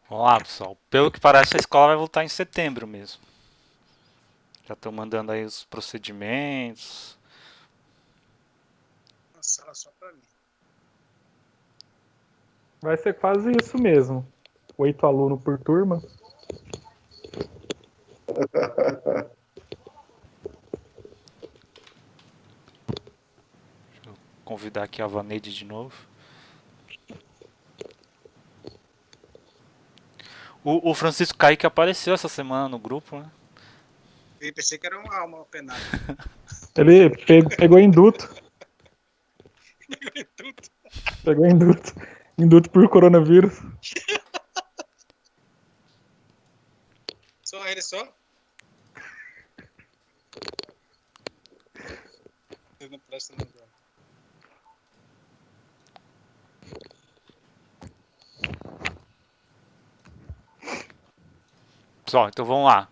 Vamos lá, pessoal. Pelo que parece, a escola vai voltar em setembro mesmo. Já estão mandando aí os procedimentos. Uma sala só pra mim. Vai ser quase isso mesmo. 8 alunos por turma. Convidar aqui a Vaneide de novo. O Francisco Kaique apareceu essa semana no grupo, né? Eu pensei que era uma alma penada. Ele pegou induto. Pegou induto. Induto por coronavírus. Só ele só? Eu não presto não. Pessoal, então vamos lá.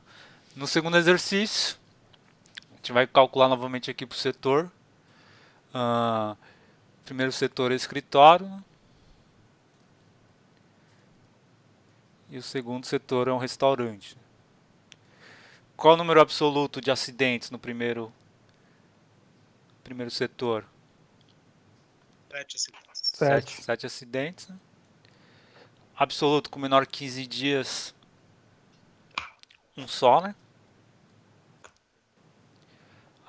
No segundo exercício, a gente vai calcular novamente aqui para o setor. Primeiro setor é escritório. E o segundo setor é um restaurante. Qual o número absoluto de acidentes no primeiro setor? 7 acidentes. 7 acidentes. Absoluto com menor 15 dias, um só, né?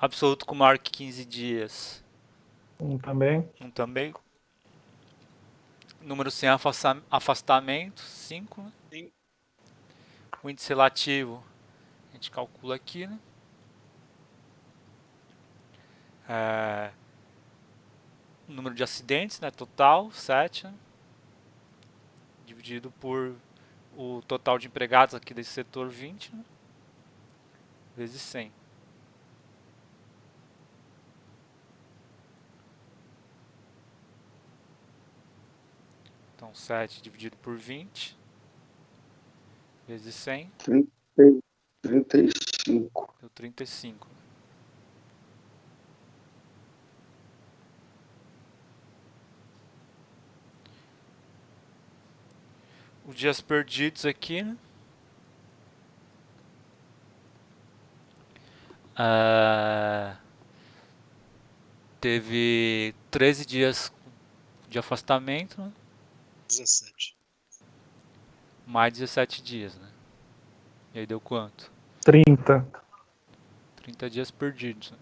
Absoluto com maior que 15 dias, Também. um também. Número sem afastamento, 5. Né? Sim. O índice relativo, a gente calcula aqui, né? O número de acidentes, né? Total, 7. Né? Dividido por o total de empregados aqui desse setor, 20. Né? Vezes 100. Então, 7 dividido por 20 vezes 100 35. deu 35. Os dias perdidos aqui, né? Teve 13 dias de afastamento, né? 17. Mais 17 dias, né? E aí deu quanto? 30. 30 dias perdidos. Né?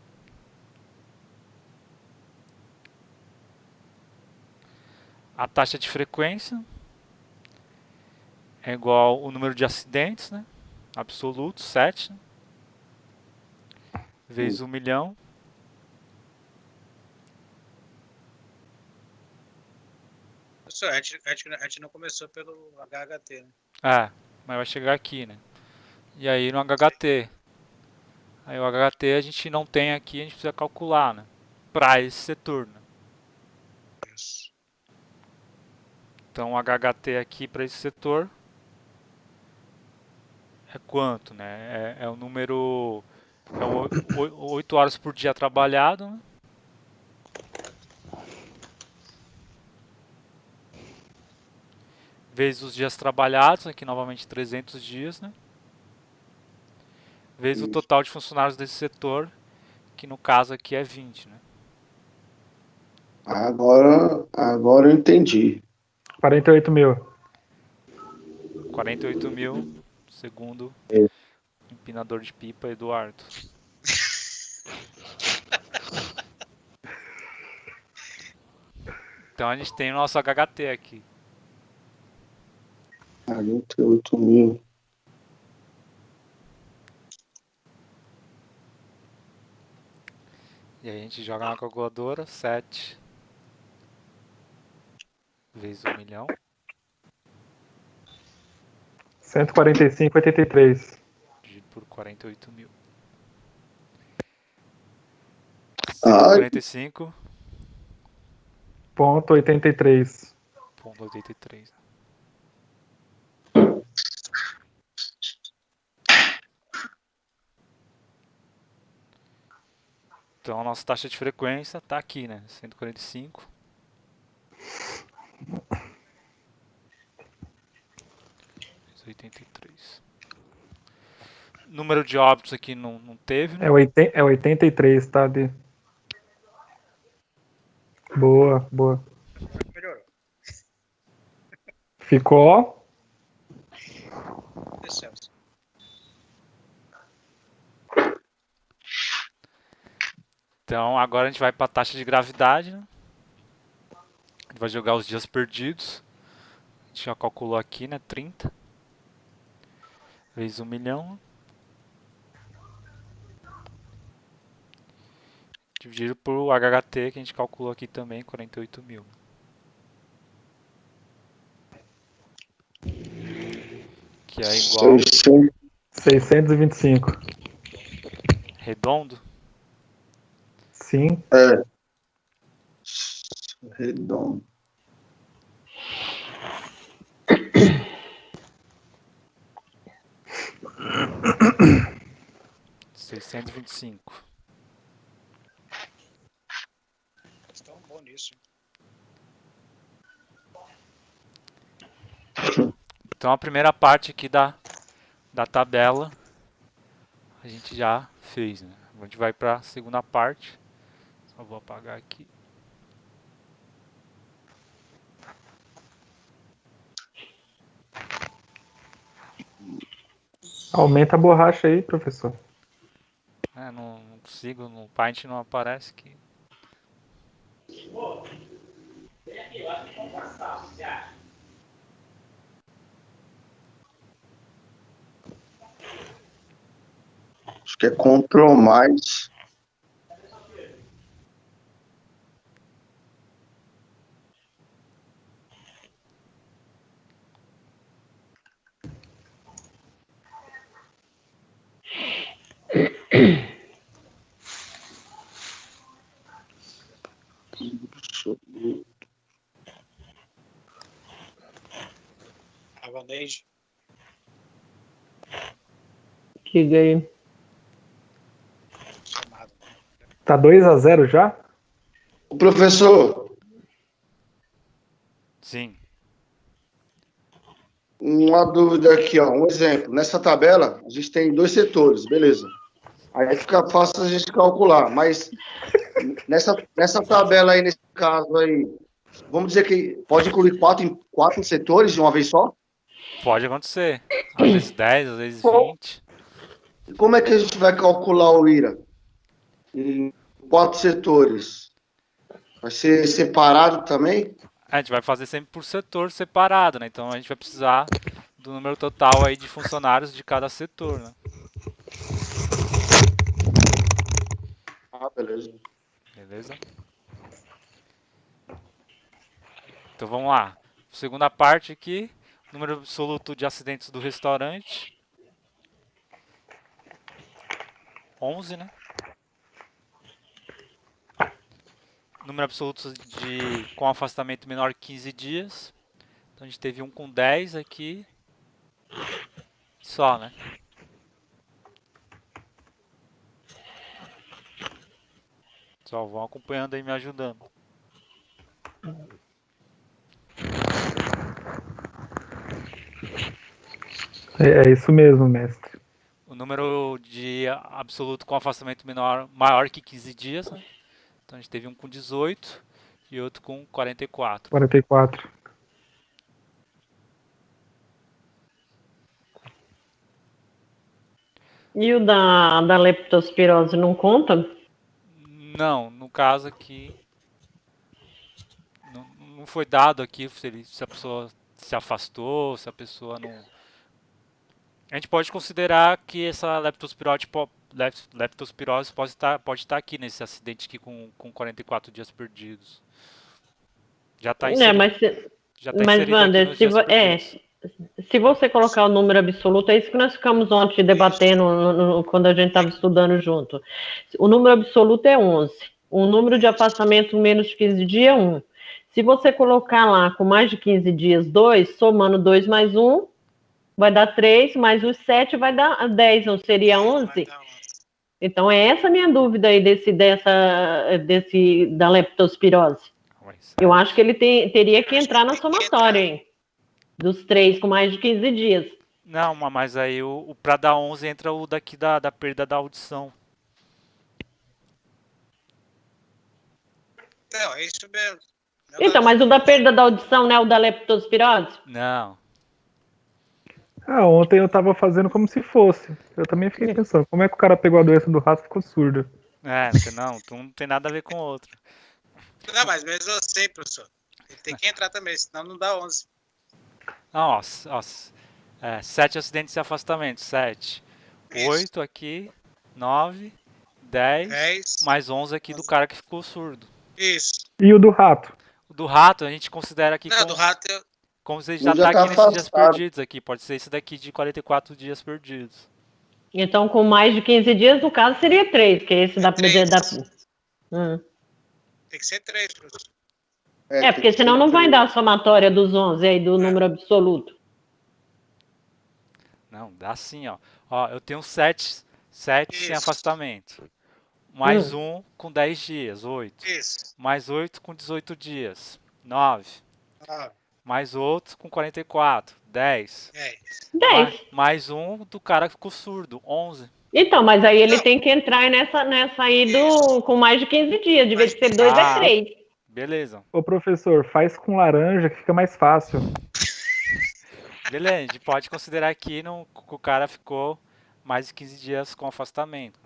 A taxa de frequência é igual ao número de acidentes, né? Absoluto, 7. Né? Vezes 1 milhão. Professor, a gente não começou pelo HHT, né? Mas vai chegar aqui, né? E aí no HHT. Aí o HHT a gente não tem aqui, a gente precisa calcular, né? Para esse setor, né? Isso. Então o HHT aqui para esse setor é quanto, né? É o número... É 8 horas por dia trabalhado, né? Vezes os dias trabalhados, aqui novamente 300 dias, né? Vezes o total de funcionários desse setor, que no caso aqui é 20, né? Agora eu entendi. 48 mil. 48 mil, segundo É. o empinador de pipa Eduardo. Então a gente tem o nosso HHT aqui. 48 mil. E aí a gente joga na calculadora, 7 vezes 1 milhão. 145,83. Dividido por 48 mil. Ai. 145,83. Ponto 83. Então a nossa taxa de frequência está aqui, né? 145. Vezes 83. Número de óbitos aqui não teve, né? É 83, tá? Boa, boa. Melhorou. Ficou. Descemos. Então agora a gente vai para a taxa de gravidade, né? A gente vai jogar os dias perdidos. A gente já calculou aqui, né? 30 vezes 1 milhão. Dividido por HHT, que a gente calculou aqui também, 48 mil. Que é igual... 625. Redondo? Sim. É. Redondo. 625. Estão bom nisso. Então a primeira parte aqui da tabela a gente já fez, né? A gente vai para a segunda parte. Só vou apagar aqui. Aumenta a borracha aí, professor. Não consigo, no Paint não aparece aqui. Acho que é Ctrl mais. A Vantage. Diga aí. Chamado. Tá 2-0 já? Professor, Sim. uma dúvida aqui, ó. Um exemplo. Nessa tabela, a gente tem 2 setores, beleza. Aí fica fácil a gente calcular. Mas nessa tabela aí, nesse caso aí, vamos dizer que pode incluir 4 setores de uma vez só? Pode acontecer. Às vezes 10, às vezes 20. E como é que a gente vai calcular o IRA? Em 4 setores. Vai ser separado também? A gente vai fazer sempre por setor separado, né? Então a gente vai precisar do número total aí de funcionários de cada setor, né? Ah, beleza. Beleza? Então vamos lá. Segunda parte aqui, número absoluto de acidentes do restaurante. 11, né? Número absoluto com afastamento menor que 15 dias. Então a gente teve um com 10 aqui. Só, né? Só vão acompanhando aí, me ajudando. É isso mesmo, mestre. O número de absoluto com afastamento maior que 15 dias, né? Então a gente teve um com 18 e outro com 44. 44. E o da leptospirose não conta? Não, no caso aqui não foi dado aqui se a pessoa se afastou, se a pessoa não... A gente pode considerar que essa leptospirose pode estar aqui nesse acidente aqui com 44 dias perdidos. Já está inserido, Mas inserido Wander, aqui nos dias perdidos. se você colocar o número absoluto, é isso que nós ficamos ontem debatendo quando a gente estava estudando junto. O número absoluto é 11. O número de afastamento menos de 15 dias é 1. Se você colocar lá com mais de 15 dias 2, somando 2 mais 1, vai dar 3, mais os 7 vai dar 10, não seria 11? Então é essa a minha dúvida aí da leptospirose. Eu acho que ele teria que entrar na somatória, hein? Dos 3 com mais de 15 dias. Não, mas aí para dar 11 entra o daqui da perda da audição. Não, é isso mesmo. Então, mas o da perda da audição não é o da leptospirose? Não. Ontem eu tava fazendo como se fosse. Eu também fiquei pensando, como é que o cara pegou a doença do rato e ficou surdo? Não tem nada a ver com o outro. Não, mas mesmo assim, professor, ele tem que entrar também, senão não dá 11. Nossa. 7 acidentes de afastamento. 7. Isso. 8 aqui. 9. 10. Mais 11 aqui do cara que ficou surdo. Isso. E o do rato? O do rato a gente considera aqui do rato como se ele já tá aqui nesses dias perdidos aqui. Pode ser esse daqui de 44 dias perdidos. Então, com mais de 15 dias, no caso, seria 3, que é esse da... Tem que ser 3, professor. Porque senão não vai dar a somatória dos 11 aí, do número absoluto. Não, dá sim, ó. Eu tenho 7 sem afastamento. Mais 1 com 10 dias, 8. Isso. Mais 8 com 18 dias, 9. Mais outro com 44, 10. 10. Mais um do cara que ficou surdo, 11. Então, mas aí ele tem que entrar nessa aí com mais de 15 dias. De vez de ser 2, é 3. Beleza. Ô, professor, faz com laranja que fica mais fácil. Beleza, a gente pode considerar aqui que o cara ficou mais de 15 dias com afastamento.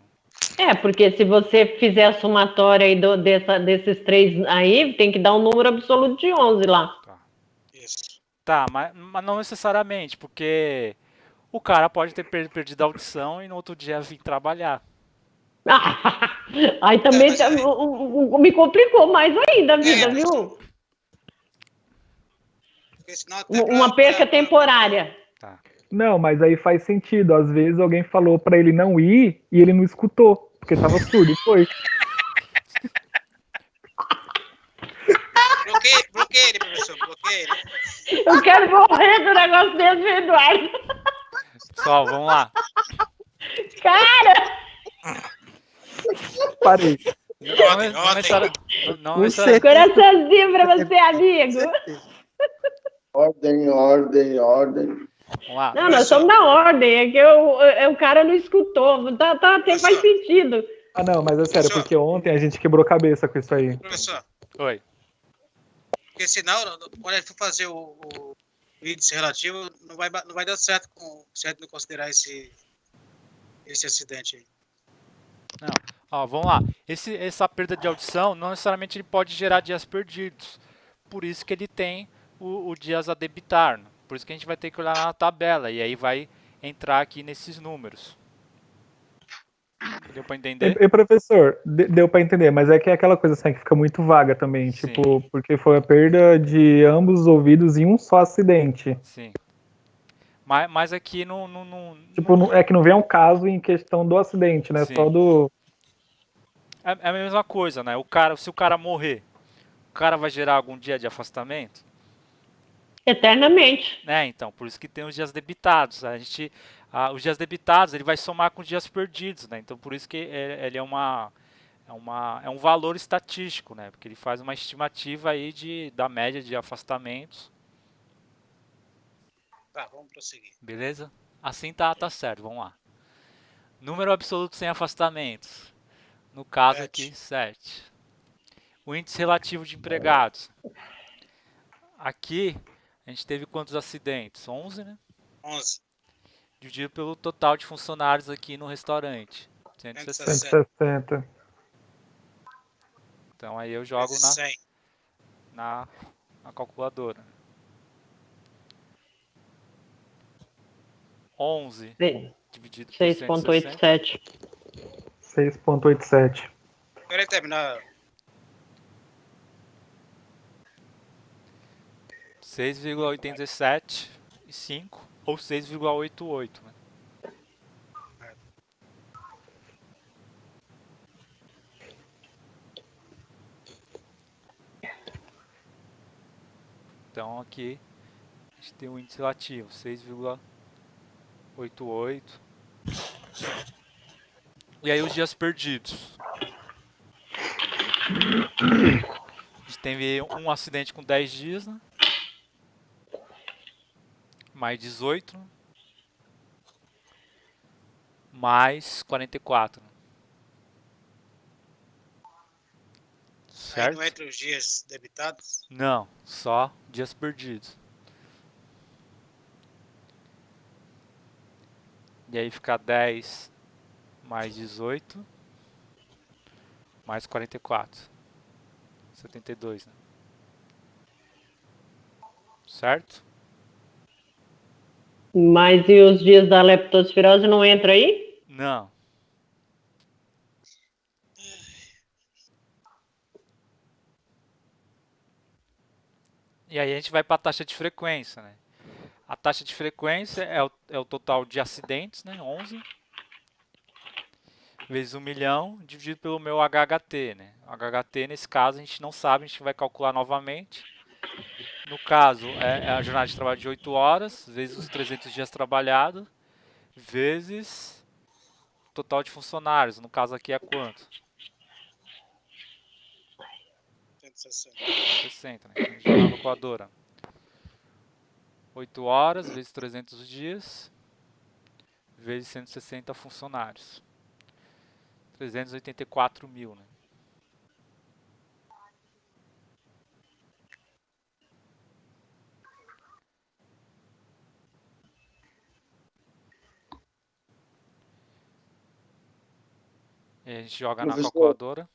Porque se você fizer a somatória aí desses 3 aí, tem que dar um número absoluto de 11 lá. Tá, mas não necessariamente, porque o cara pode ter perdido a audição e no outro dia vir trabalhar. Aí também me complicou mais ainda a vida, viu? Uma perca temporária. Tá. Não, mas aí faz sentido. Às vezes alguém falou pra ele não ir e ele não escutou, porque tava surdo e foi. Bloqueia ele, professor, bloqueia ele. Eu quero morrer do negócio desse, Eduardo. Pessoal, vamos lá. Cara! Parei. Coraçãozinho pra você, amigo. Ordem. Vamos lá. Não, nós estamos na ordem. É que o cara não escutou. Até faz sentido. Não, mas é sério, porque ontem a gente quebrou cabeça com isso aí. Professor. Oi. Porque senão, quando ele for fazer o índice relativo, não vai dar certo se a gente não considerar esse acidente aí. Não. Vamos lá. Essa perda de audição, não necessariamente ele pode gerar dias perdidos. Por isso que ele tem o dias a debitar. Por isso que a gente vai ter que olhar na tabela. E aí vai entrar aqui nesses números. Deu pra entender? E professor, deu pra entender, mas é que é aquela coisa assim que fica muito vaga também, Sim. tipo, porque foi a perda de ambos os ouvidos em um só acidente. Sim. Mas aqui Tipo, é que não vem um caso em questão do acidente, né? Sim. Só do. É a mesma coisa, né? Se o cara morrer, o cara vai gerar algum dia de afastamento? Eternamente. Então, por isso que tem os dias debitados. Os dias debitados, ele vai somar com os dias perdidos, né? Então, por isso que ele é um valor estatístico, né? Porque ele faz uma estimativa aí da média de afastamentos. Tá, vamos prosseguir. Beleza? Assim tá certo, vamos lá. Número absoluto sem afastamentos. No caso aqui, 7. O índice relativo de empregados. Aqui, a gente teve quantos acidentes? 11, né? 11. Dividido pelo total de funcionários aqui no restaurante. 160. 160. Então aí eu jogo na calculadora. 11 dividido por 6,87. 6,87. Quero terminar. 6,87 ou 6,88, né? Então aqui a gente tem o índice relativo, 6,88. E aí os dias perdidos. A gente teve um acidente com 10 dias, né? Mais 18. Mais 44. Certo? Aí não entra os dias debitados? Não, só dias perdidos. E aí fica 10 mais 18 mais 44. 72, né? Certo? Mas e os dias da leptospirose não entra aí? Não. E aí a gente vai para a taxa de frequência, né? A taxa de frequência é o total de acidentes, né? 11 vezes 1 milhão dividido pelo meu HHT, né? O HHT, nesse caso, a gente não sabe, a gente vai calcular novamente. No caso, é a jornada de trabalho de 8 horas, vezes os 300 dias trabalhados, vezes o total de funcionários. No caso aqui é quanto? 160, né? Então, a gente joga na calculadora. 8 horas vezes 300 dias, vezes 160 funcionários. 384 mil, né? E a gente joga na calculadora.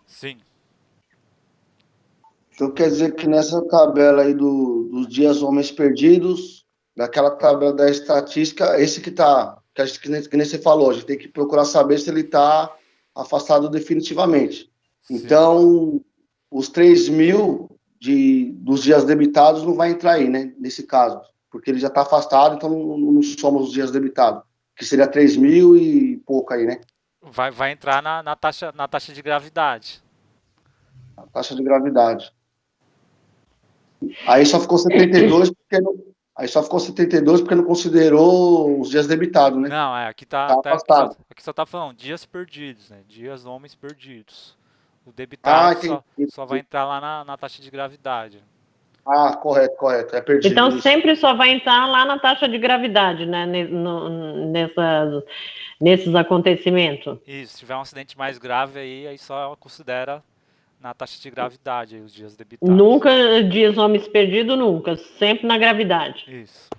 Sim. Então quer dizer que nessa tabela aí dos dias homens perdidos, naquela tabela da estatística, esse que tá, que nem você falou, a gente tem que procurar saber se ele está afastado definitivamente. Sim. Então, os 3.000 dos dias debitados não vai entrar aí, né? Nesse caso, porque ele já está afastado, então não soma os dias debitados, que seria 3.000 e pouco aí, né? Vai entrar na taxa de gravidade. A taxa de gravidade. Aí só ficou 72 porque não considerou os dias debitados, né? Não, aqui só tá falando dias perdidos, né? Dias homens perdidos. O debitado só vai entrar lá na taxa de gravidade. Ah, correto. É perdido. Então isso. sempre só vai entrar lá na taxa de gravidade, né? Nesses acontecimentos. Isso, se tiver um acidente mais grave aí só considera na taxa de gravidade aí, os dias debitados. Nunca dias homens perdidos, nunca. Sempre na gravidade. Isso.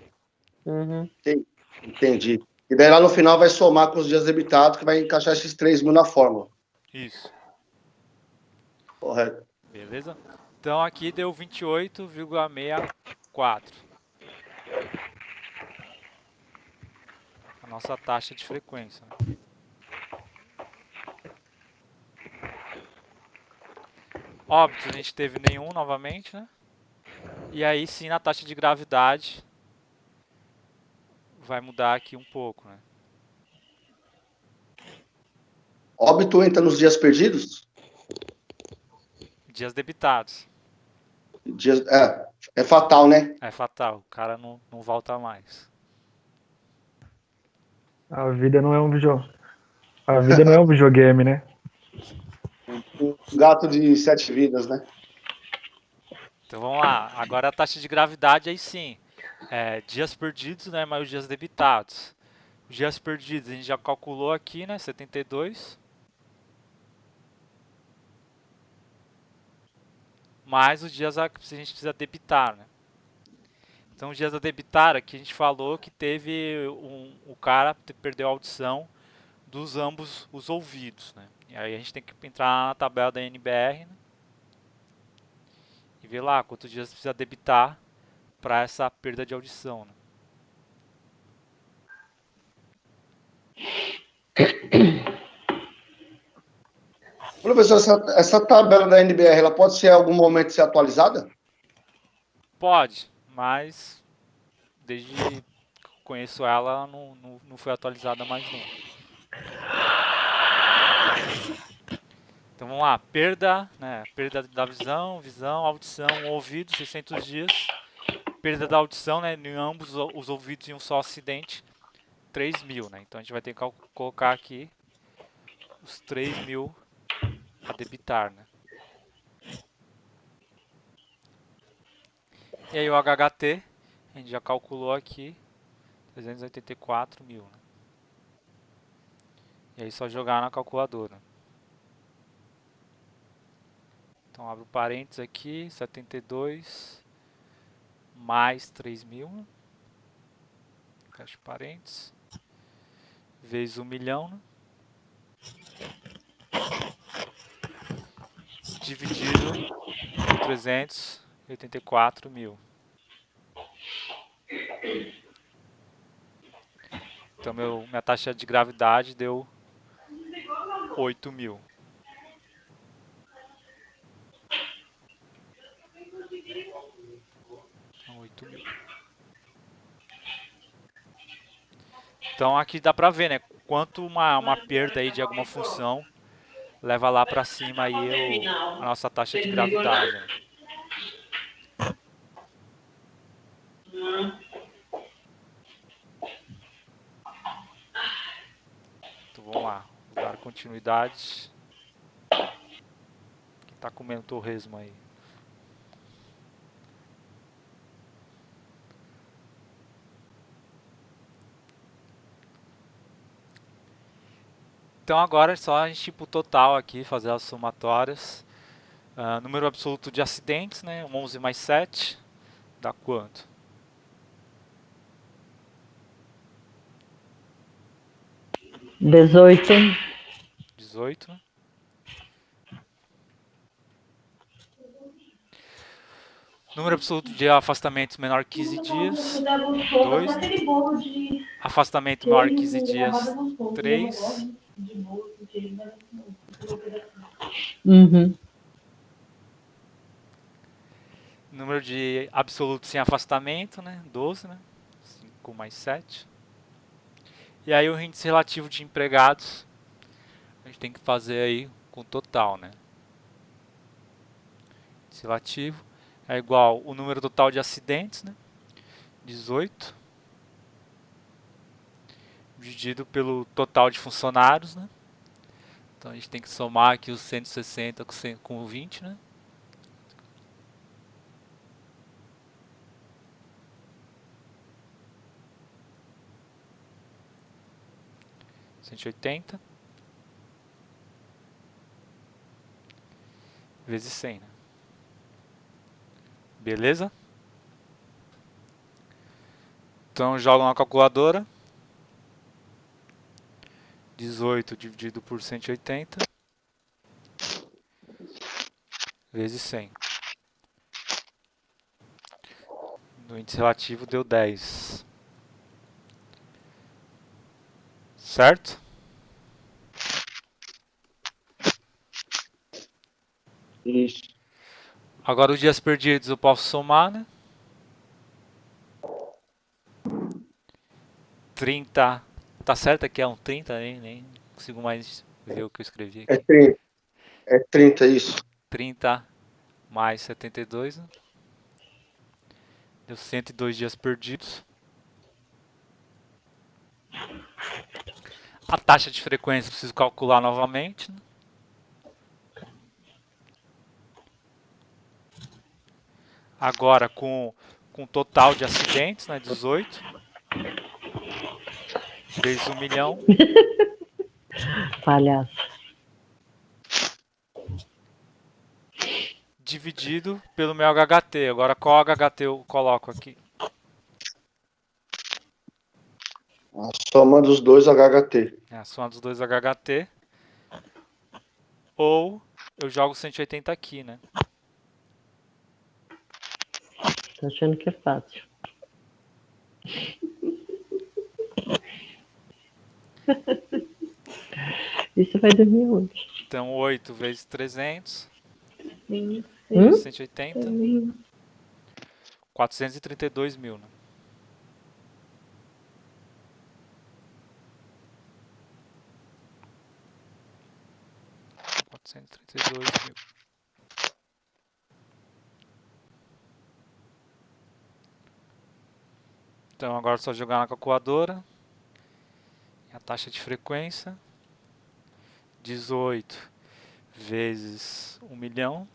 Uhum. Entendi. E daí lá no final vai somar com os dias debitados, que vai encaixar esses 3.000 na fórmula. Isso. Correto. Beleza? Então aqui deu 28,64. A nossa taxa de frequência. Óbitos a gente teve nenhum novamente, né? E aí sim na taxa de gravidade vai mudar aqui um pouco, né? Óbito entra nos dias perdidos? Dias debitados. Dias, é fatal, né? É fatal, o cara não volta mais. A vida não é um videogame, né? Um gato de 7 vidas, né? Então vamos lá, agora a taxa de gravidade aí sim. Dias perdidos, né, mais os dias debitados. Os dias perdidos a gente já calculou aqui, né, 72. Mais os dias que a gente precisa debitar, né? Então os dias a debitar aqui a gente falou que teve o cara perdeu a audição dos ambos os ouvidos, né? E aí a gente tem que entrar na tabela da NBR, né? E ver lá quantos dias precisa debitar para essa perda de audição, né? Professor, essa tabela da NBR, ela pode ser em algum momento ser atualizada? Pode, mas desde que eu conheço ela não foi atualizada mais não. Então vamos lá, perda, né? Perda da visão, audição, ouvido, 600 dias. Perda da audição, né? Em ambos os ouvidos em um só acidente, 3.000, né? Então a gente vai ter que colocar aqui os 3.000 a debitar, né? E aí o HHT, a gente já calculou aqui, 384.000, né? E aí só jogar na calculadora. Então abre o parênteses aqui, 72 mais 3.000, fecha parênteses, vezes 1 milhão, né? Dividido por 384.000. Então minha taxa de gravidade deu 8.000. Então, 8.000. Então aqui dá pra ver, né? Quanto uma perda aí de alguma função leva lá pra cima aí a nossa taxa de gravidade, né? Então vamos lá, vou dar continuidade. Quem tá comendo torresmo aí? Então agora é só a gente ir pro total aqui, fazer as somatórias. Número absoluto de acidentes, né? 11 mais 7 dá quanto? 18. 18, né? Número absoluto de afastamentos menor que 15 dias, 2. Né? Afastamento maior que 15 dias, 3. Uhum. Número de absoluto sem afastamento, né? 12, né? 5 mais 7. E aí o índice relativo de empregados, a gente tem que fazer aí com o total, né? Índice relativo é igual o número total de acidentes, né? 18. Dividido pelo total de funcionários, né? Então a gente tem que somar aqui os 160 com 20, né? $180 vezes 100, né? Beleza? Então joga na calculadora. 18 dividido por 180 vezes 100. No índice relativo deu 10. Certo? Isso. Agora os dias perdidos eu posso somar, né? 30. Tá certo aqui, é um 30, nem consigo mais ver o que eu escrevi É aqui. 30, é 30 isso. 30 mais 72, né? Deu 102 dias perdidos. A taxa de frequência preciso calcular novamente, né? Agora com o total de acidentes, né? 18 vezes 1 milhão. Palhaço. Dividido pelo meu HHT. Agora qual HHT eu coloco aqui? A soma dos dois HHT. É a soma dos dois HHT. Ou eu jogo 180 aqui, né? Tô achando que é fácil. Isso vai dormir hoje. Então 8 vezes 300 Hum? vezes 180. 432 mil, né? $432 mil. Então agora é só jogar na calculadora. A taxa de frequência. 18 vezes 1 milhão.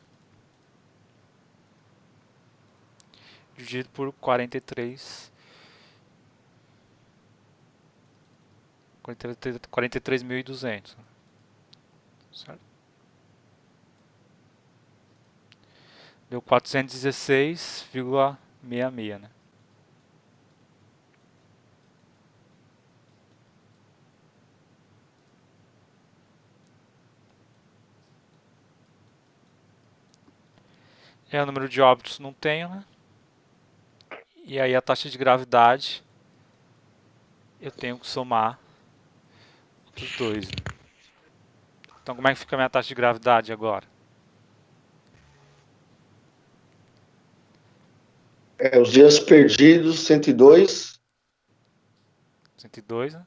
Dividido por 43. 43.200. Certo? Deu 416,66, né? É o número de óbitos não tenho, né? E aí a taxa de gravidade eu tenho que somar os dois. Né? Então como é que fica a minha taxa de gravidade agora? Os dias perdidos, 102. 102, né?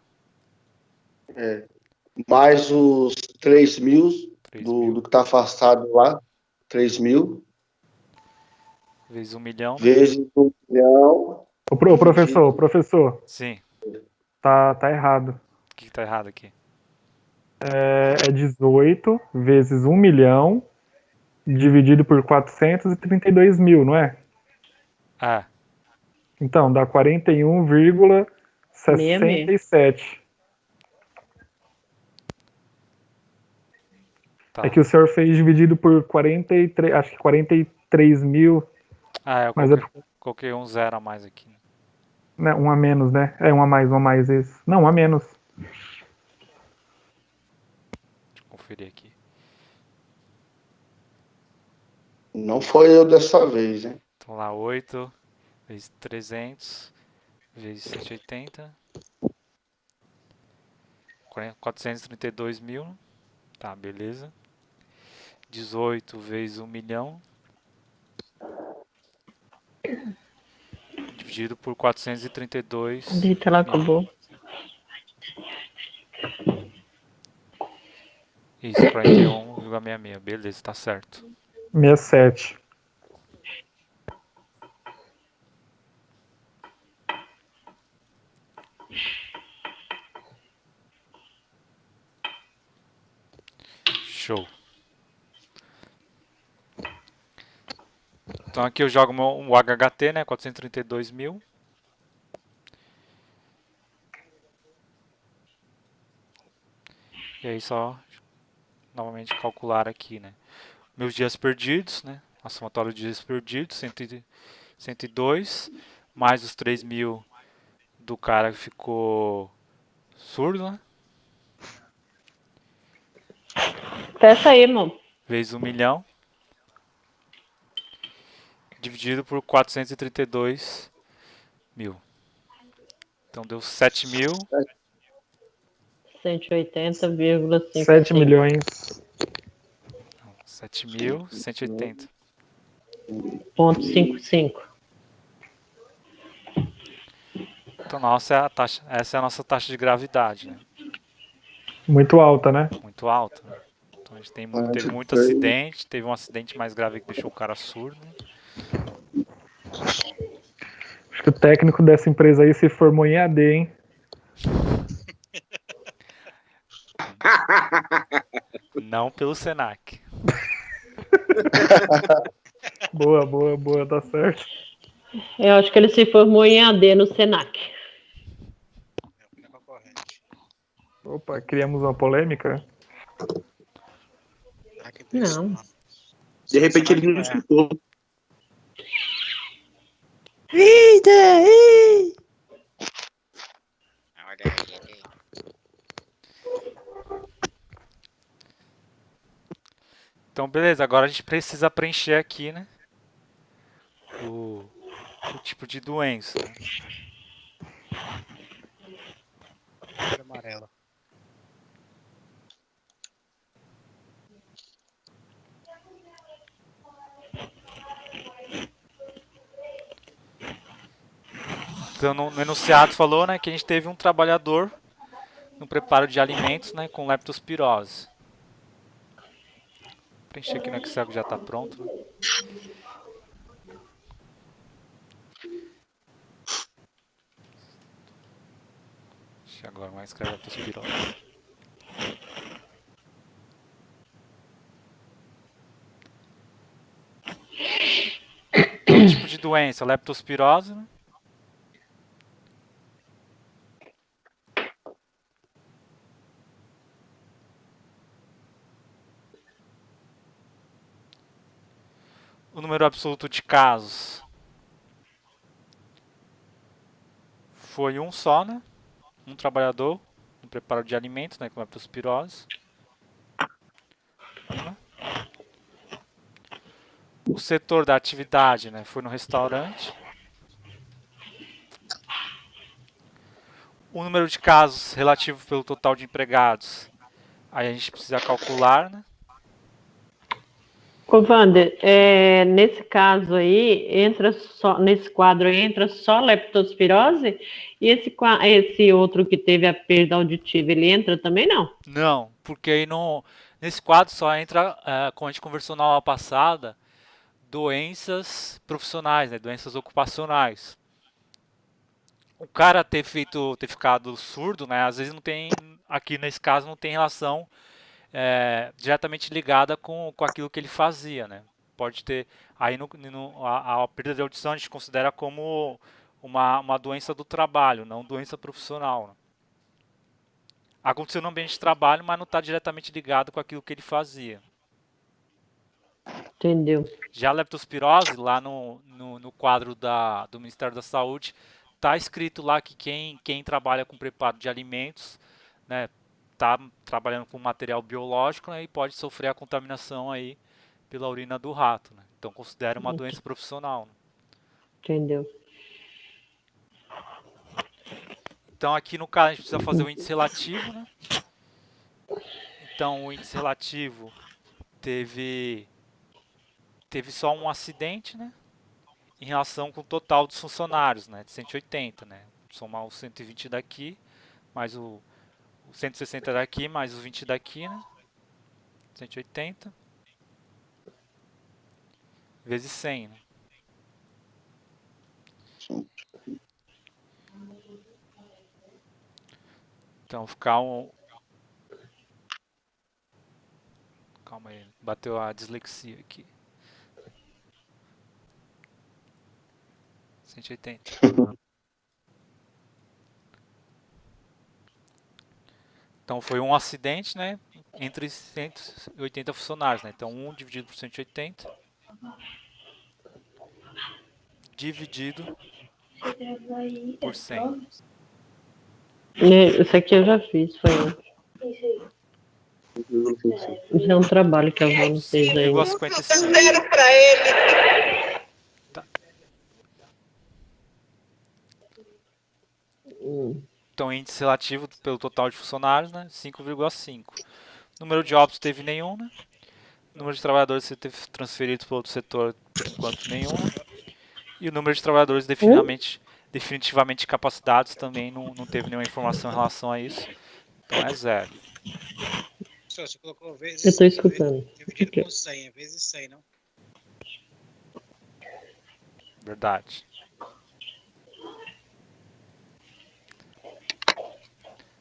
Mais os 3 mil 3 do mil que está afastado lá. 3 mil. vezes 1 milhão. Né? Vezes 1 milhão. Ô, professor, Sim. tá errado. O que tá errado aqui? É 18 vezes 1 milhão dividido por 432 mil, não é? Ah, Então, dá 41,67. tá. É que o senhor fez dividido por 43, acho que 43 mil, Ah, eu mas coloquei um zero a mais aqui. né, um a menos, né? É um a mais esse. Não, um a menos. Deixa eu conferir aqui. Não foi eu dessa vez, hein? Então lá 8 vezes 300 vezes 180. 432 mil. Tá, beleza. 18 vezes 1 milhão. Dividido por 432 Deita lá, mil. acabou. Isso, 41,66. Beleza, tá certo. 67. Show. Então aqui eu jogo o HHT, né? 432 mil. E aí só novamente calcular aqui, né? Meus dias perdidos, né? A somatória de dias perdidos, 102, mais os 3 mil do cara que ficou surdo, né? Fecha aí, irmão. Vezes 1 milhão. Dividido por 432 mil. Então deu 7 mil. 180,55. 7 milhões. 7.180. Ponto 55. Então, essa é a nossa taxa de gravidade, né? Muito alta, né? Muito alta. Né? Então, a gente teve muito acidente, teve um acidente mais grave que deixou o cara surdo. Né? Acho que o técnico dessa empresa aí se formou em AD, hein? Não pelo Senac. Boa, tá certo. Eu acho que ele se formou em AD no Senac. Opa, criamos uma polêmica? Não. De repente ele não escutou. Então, beleza, agora a gente precisa preencher aqui, né? O tipo de doença. Né? Amarela. Então, no enunciado falou, né, que a gente teve um trabalhador no preparo de alimentos, né, com leptospirose. Vou preencher aqui no Excel que já está pronto. Né? Deixa eu agora mais escrever leptospirose. Então, tipo de doença, leptospirose, né? O número absoluto de casos foi um só, né? Um trabalhador no preparo de alimentos, né, com leptospirose. O setor da atividade, né, foi no restaurante. O número de casos relativo pelo total de empregados, aí a gente precisa calcular, né? Ô, Wander, nesse caso aí, nesse quadro aí, entra só leptospirose? E esse outro que teve a perda auditiva, ele entra também, não? Não, porque aí nesse quadro só entra, como a gente conversou na aula passada, doenças profissionais, né, doenças ocupacionais. O cara ter ficado surdo, né, às vezes não tem, aqui nesse caso não tem relação diretamente ligada com aquilo que ele fazia, né? Pode ter, aí a perda de audição a gente considera como uma doença do trabalho, não doença profissional. Né? Aconteceu no ambiente de trabalho, mas não está diretamente ligado com aquilo que ele fazia. Entendeu? Já a leptospirose, lá no quadro do Ministério da Saúde, está escrito lá que quem trabalha com preparo de alimentos, né, está trabalhando com material biológico, né, e pode sofrer a contaminação aí pela urina do rato. Né? Então considera uma doença profissional. Né? Entendeu? Então aqui no caso a gente precisa fazer o índice relativo. Né? Então o índice relativo teve só um acidente, né? Em relação com o total dos funcionários, né? De 180, né? Somar os 120 daqui, mais o 160 daqui, mais os 20 daqui, né? 180 vezes 100, né? Então ficar um... Calma aí, bateu a dislexia aqui. 180. Então foi um acidente, né? Entre 180 funcionários, né? Então 1 dividido por 180 dividido por 100. Isso aqui eu já fiz, foi ontem. Isso é um trabalho que a avó não fez aí. 5,55. Pra ele. Tá. Então, índice relativo pelo total de funcionários, né? 5,5. Número de óbitos teve nenhum, né? Número de trabalhadores que teve transferidos para outro setor, por enquanto nenhum. Né? E o número de trabalhadores definitivamente capacitados também não teve nenhuma informação em relação a isso. Então é 0. Professor, você colocou vezes. Eu estou escutando. Dividido com 100, vezes 100, não? Verdade.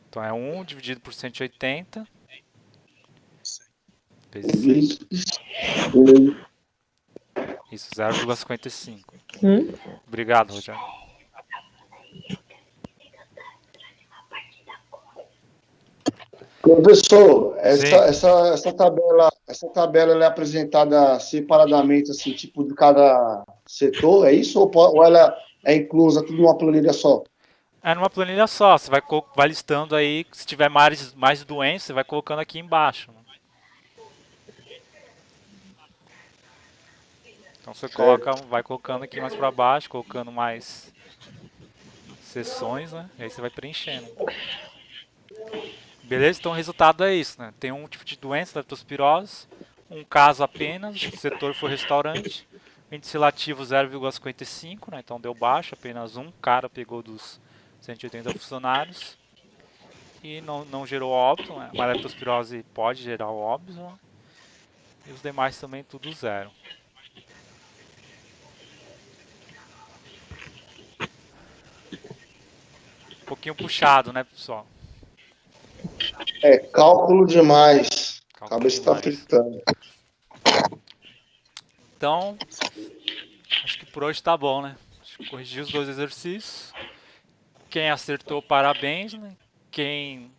Então é 1 dividido por 180 vezes 100. Isso, 0,55. Obrigado, Rogério. Professor, Sim. essa tabela ela é apresentada separadamente, assim, tipo de cada setor, é isso? Ou ela é inclusa tudo numa planilha só? É numa planilha só, você vai listando aí, se tiver mais doenças, você vai colocando aqui embaixo. Então você vai colocando aqui mais para baixo, colocando mais seções, né? E aí você vai preenchendo. Beleza? Então o resultado é isso, né? Tem um tipo de doença, leptospirose, um caso apenas, o setor foi restaurante, índice relativo 0,55, né? Então deu baixo, apenas um cara pegou dos 180 funcionários e não gerou óbito, né? Uma leptospirose pode gerar óbito, né? E os demais também tudo 0. Um pouquinho puxado, né, pessoal? É, cálculo demais. A cabeça está demais. fritando. Então, acho que por hoje tá bom, né? Acho que corrigi os 2 exercícios. Quem acertou, parabéns, né? Quem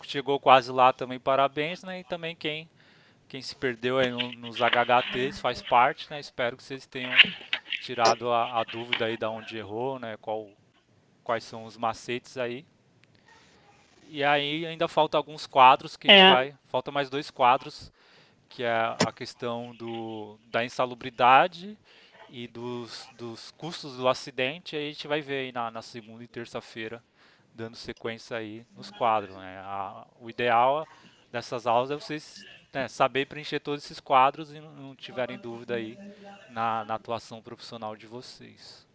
chegou quase lá também, parabéns, né? E também quem se perdeu aí nos HHTs faz parte, né? Espero que vocês tenham tirado a dúvida aí da onde errou, né? Quais são os macetes aí. E aí ainda falta alguns quadros que a gente vai... Falta mais 2 quadros, que é a questão da insalubridade e dos custos do acidente. Aí a gente vai ver aí na segunda e terça-feira, dando sequência aí nos quadros, né? O ideal dessas aulas é vocês saber preencher todos esses quadros e não tiverem dúvida aí na atuação profissional de vocês.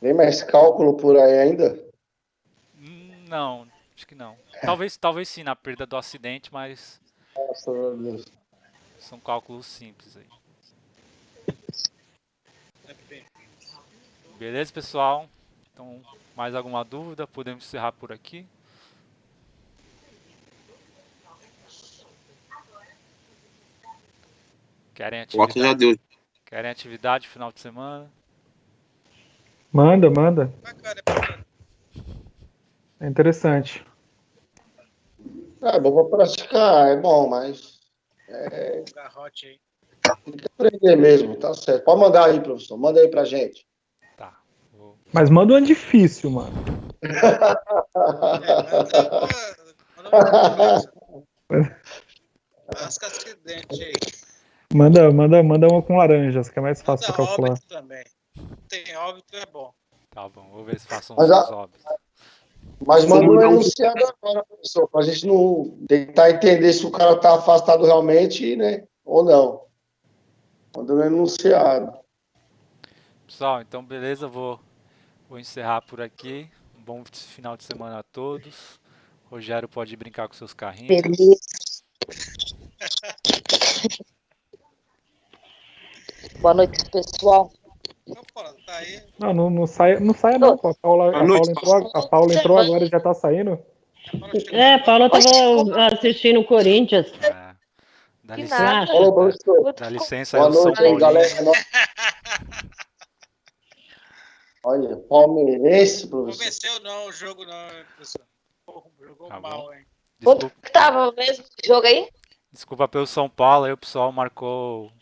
Tem mais cálculo por aí ainda? Não, acho que não. Talvez sim, na perda do acidente, mas Nossa, meu Deus. são cálculos simples aí. Beleza, pessoal? Então, mais alguma dúvida? Podemos encerrar por aqui. Querem Graças a Deus. Querem atividade final de semana? Manda. Bacana. É interessante. É bom pra praticar, é bom, mas Garrote aí. tem que aprender mesmo, tá certo. Pode mandar aí, professor. Manda aí pra gente. Tá. Mas manda um difícil, mano. Lasca acidente aí. Manda uma com laranjas, que é mais fácil pra calcular. Óbito também. Tem óbito, é bom. Tá bom, vou ver se façam Mas os óbitos. Mas manda um enunciado agora, professor, pra gente não tentar entender se o cara tá afastado realmente, né? Ou não. Manda um enunciado. Pessoal, então beleza, vou encerrar por aqui. Um bom final de semana a todos. Rogério pode brincar com seus carrinhos. Beleza. Boa noite, pessoal. Tá aí. Não saia não, pô. A Paula entrou agora e já tá saindo. A Paula tava assistindo o Corinthians. Dá Que licença, nada. dá licença aí, Boa o São noite aí, Paulo. galera. Olha, palmeirense, professor. Convenceu não o jogo não, professor. Jogou Tá mal, bom. hein? Quanto que tava mesmo esse jogo aí? Desculpa pelo São Paulo, aí o pessoal marcou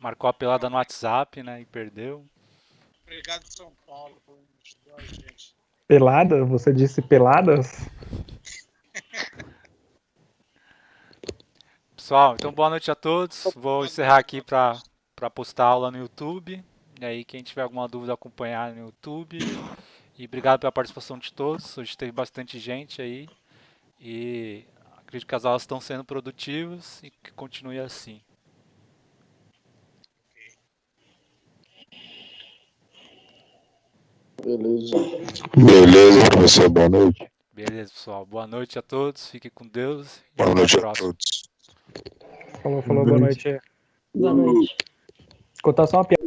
a pelada no WhatsApp, né, e perdeu. Obrigado, São Paulo, por ajudar a gente. Pelada? Você disse peladas? Pessoal, então boa noite a todos. Vou encerrar aqui para postar a aula no YouTube. E aí, quem tiver alguma dúvida, acompanhar no YouTube. E obrigado pela participação de todos. Hoje teve bastante gente aí. E acredito que as aulas estão sendo produtivas e que continue assim. Beleza. Beleza, professor. Boa noite. Beleza, pessoal. Boa noite a todos. Fiquem com Deus. E Boa até noite a a próxima. todos. Falou, boa noite. Boa noite. Contar só uma piada.